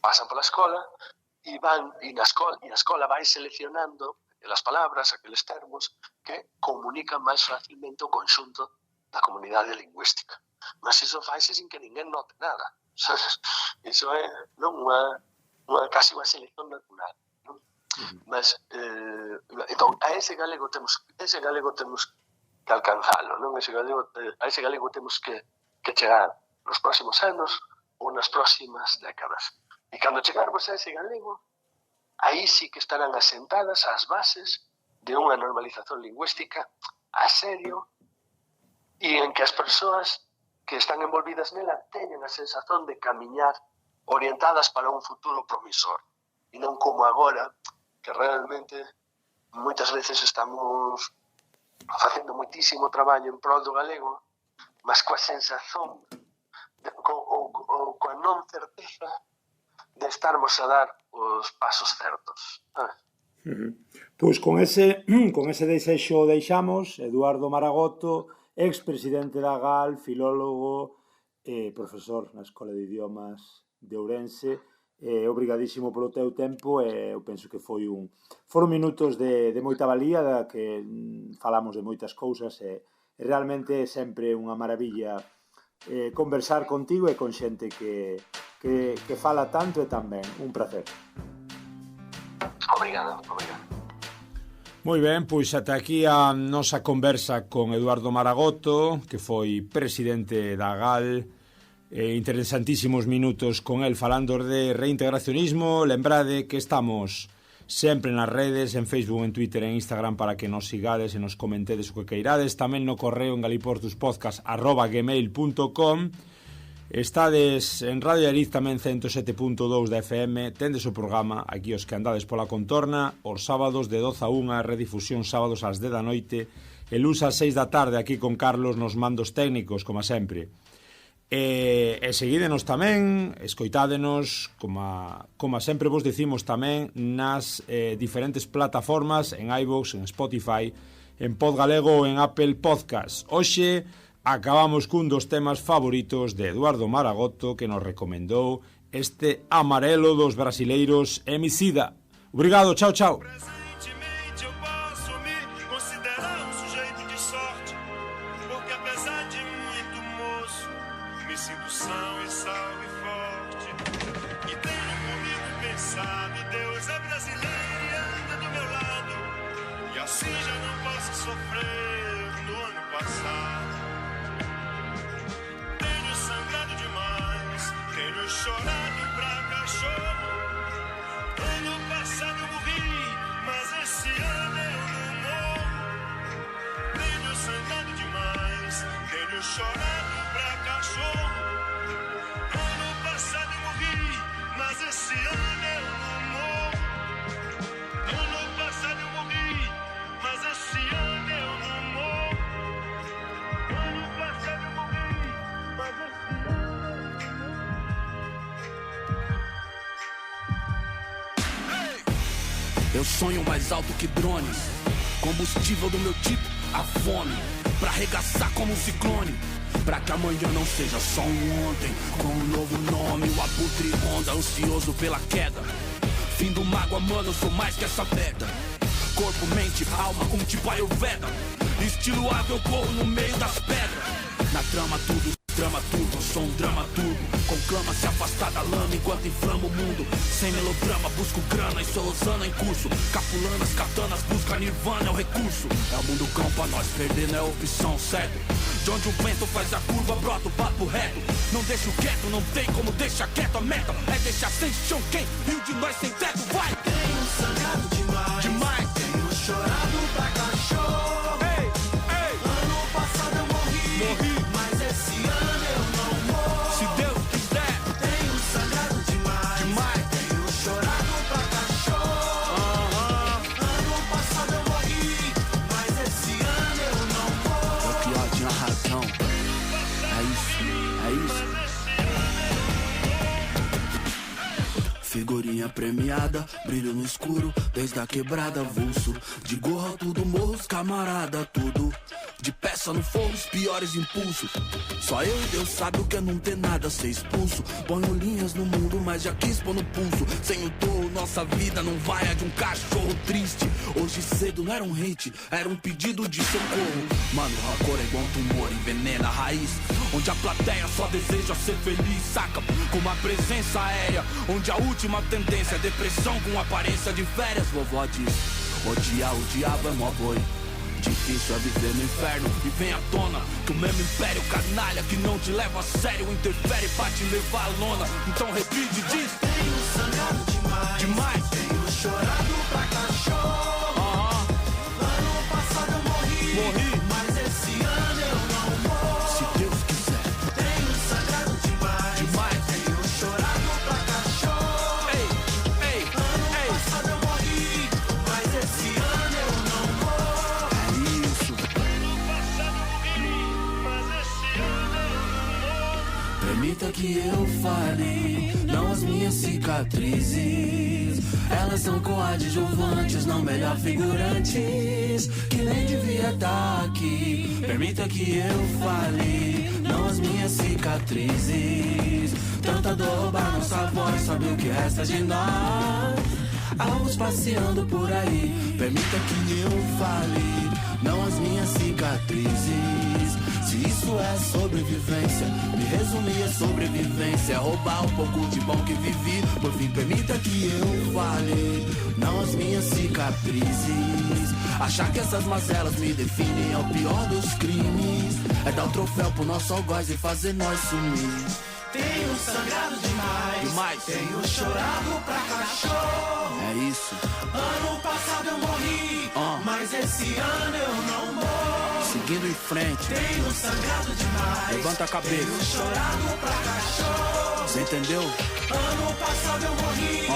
pasan pola escola e a escola vai seleccionando as palabras, aqueles termos que comunican máis facilmente o conxunto da comunidade lingüística. Mas iso faise sin que ninguén note nada. Iso é casi unha selección natural. Mas, entón, a ese galego temos que alcanzalo, non? A ese galego temos que chegar nos próximos anos ou nas próximas décadas. E cando chegarmos a ese galego, aí sí que estarán asentadas as bases de unha normalización lingüística a serio e en que as persoas que están envolvidas nela teñen a sensación de camiñar orientadas para un futuro promisor. E non como agora, que realmente moitas veces estamos facendo moitísimo traballo en prol do galego, mas coa sensación ou coa non certeza de estarmos a dar os pasos certos. Pois con ese desexo deixamos Eduardo Maragotto, ex-presidente da GAL, filólogo, profesor na Escola de Idiomas de Ourense. Obrigadísimo polo teu tempo e eu penso que foron minutos de moita valía, da que falamos de moitas cousas e realmente é sempre unha maravilla conversar contigo e con xente que fala tanto e tan ben. Un placer. Obrigado. Moi ben, pois ata aquí a nosa conversa con Eduardo Maragotto, que foi presidente da GAL. Interesantísimos minutos con el falando de reintegracionismo. Lembrade que estamos sempre nas redes, en Facebook, en Twitter, en Instagram, para que nos sigades e nos comentedes o que queirades. Tamén no correo en galiportuspodcast@gmail.com. Estades en Radio Ariz tamén 107.2 da FM. Tendes o programa aquí os que andades pola contorna os sábados de 12 a 1, redifusión sábados ás 10 da noite e luns ás 6 da tarde aquí con Carlos nos mandos técnicos, como sempre. E seguídenos tamén, escoitádenos, como sempre vos dicimos tamén nas diferentes plataformas, en iVoox, en Spotify, en Podgalego ou en Apple Podcast. Hoxe acabamos cun dos temas favoritos de Eduardo Maragotto, que nos recomendou este Amarelo dos brasileiros Emicida. Obrigado, chao, chao. Presentemente eu posso me considerar um sujeito de sorte, porque apesar de muito moço, me sinto são e salvo e forte. E tenho comigo pensado, Deus é brasileiro e anda do meu lado, e assim já não posso sofrer no ano passado. Tenho sangrado demais, tenho chorado pra cachorro. Ano passado eu morri, mas esse ano eu não morro. Tenho sangrado demais, tenho chorado pra cachorro. Ano passado eu morri, mas esse ano eu não morro. Ano passado eu morri, mas esse ano eu não morro. Ano passado eu morri, mas esse ano eu não morro. Eu sonho mais alto que drones, combustível do meu tipo, a fome, pra arregaçar como um ciclone, pra que amanhã não seja só um ontem, com um novo nome, o abutre ronda, ansioso pela queda. Fim do mágoa, mano, eu sou mais que essa merda. Corpo, mente, alma, tipo Ayurveda. Estilo água, eu corro no meio das pedras. Na trama tudo Drama tudo, eu sou um dramaturgo. Conclama se afastar da lama enquanto inflama o mundo. Sem melodrama, busco grana e solução em curso. Capulanas, katanas, busca nirvana, é o recurso. É o mundo cão pra nós, perder não é opção, certo? De onde o vento faz a curva, brota o papo reto. Não deixo quieto, não tem como deixar quieto. A meta é deixar sem chão quem rio de nós sem teto, vai! Tenho sangrado demais, Demais. tenho chorado pra cachorro. Ei, ei, Ano passado eu morri, mas esse ano eu não morro. se Deus quiser. Tenho sangrado demais, tenho chorado pra cachorro. Ano passado eu morri, mas esse ano eu não morro. O pior tinha razão. É isso, é isso. Figurinha premiada, brilho no escuro, desde a quebrada, vulso. De gorra tudo morros, camarada, tudo. De peça no fogo, os piores impulsos. Só eu e Deus sabe o que é não ter nada, ser expulso. Ponho linhas no mundo, mas já quis pôr no pulso. Sem o touro, nossa vida não vai a de um cachorro triste. Hoje cedo não era um hit, era um pedido de socorro. Mano, o rancor é igual um tumor, envenena a raiz. Onde a plateia só deseja ser feliz, saca? Com uma presença aérea, onde a última tendência é depressão com aparência de férias. Vovó diz, odiar o diabo é mó boi. Difícil é viver no inferno e vem à tona que o mesmo império canalha que não te leva a sério interfere pra te levar à lona. Então repite e diz: Tenho sangrado demais, tenho chorado pra cachorro. Ano passado eu morri, mas esse ano eu não morro. se Deus quiser. Tenho sangrado demais, tenho chorado pra cachorro. Ei, ei, Ano ei. passado eu morri, mas esse ano eu não morro. É isso. Permita que eu fale, não as minhas cicatrizes. Elas são coadjuvantes, não melhor figurantes, que nem devia estar aqui. Permita que eu fale, não as minhas cicatrizes. Tanta dor roubar nossa voz, sabe o que resta de nós? Alvos passeando por aí. Permita que eu fale, não as minhas cicatrizes. Se isso é sobrevivência, me resumir é sobrevivência. É roubar um pouco de bom que vivi. Por fim, permita que eu fale, não as minhas cicatrizes. Achar que essas mazelas me definem é o pior dos crimes. É dar o troféu pro nosso algoz e fazer nós sumir. Tenho sangrado demais, tenho chorado pra cachorro. É isso. Ano passado eu morri, mas esse ano eu não morro. Seguindo em frente, Tenho sangrado demais, levanta a cabeça. tenho chorado pra cachorro. Você entendeu? Ano passado eu morri,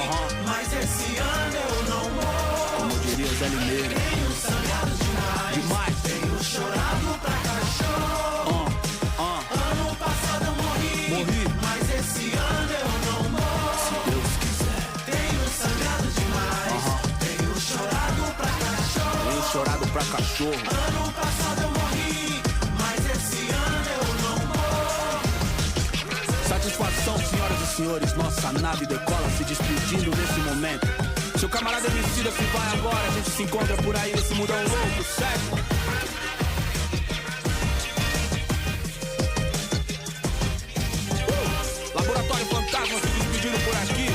mas esse ano eu não morro. Como diria Zé Limeira. Tenho sangrado demais, tenho chorado pra cachorro. Ano passado eu morri, mas esse ano eu não morro. Se Deus quiser. Tenho sangrado demais, tenho chorado pra cachorro. Tenho chorado pra cachorro. Ano passado eu morri, mas esse ano eu não morro. Satisfação, senhoras e senhores. Nossa nave decola se despedindo nesse momento. Seu camarada Emicida se vai agora. A gente se encontra por aí nesse mundão louco, certo? Laboratório Fantasma se despedindo por aqui.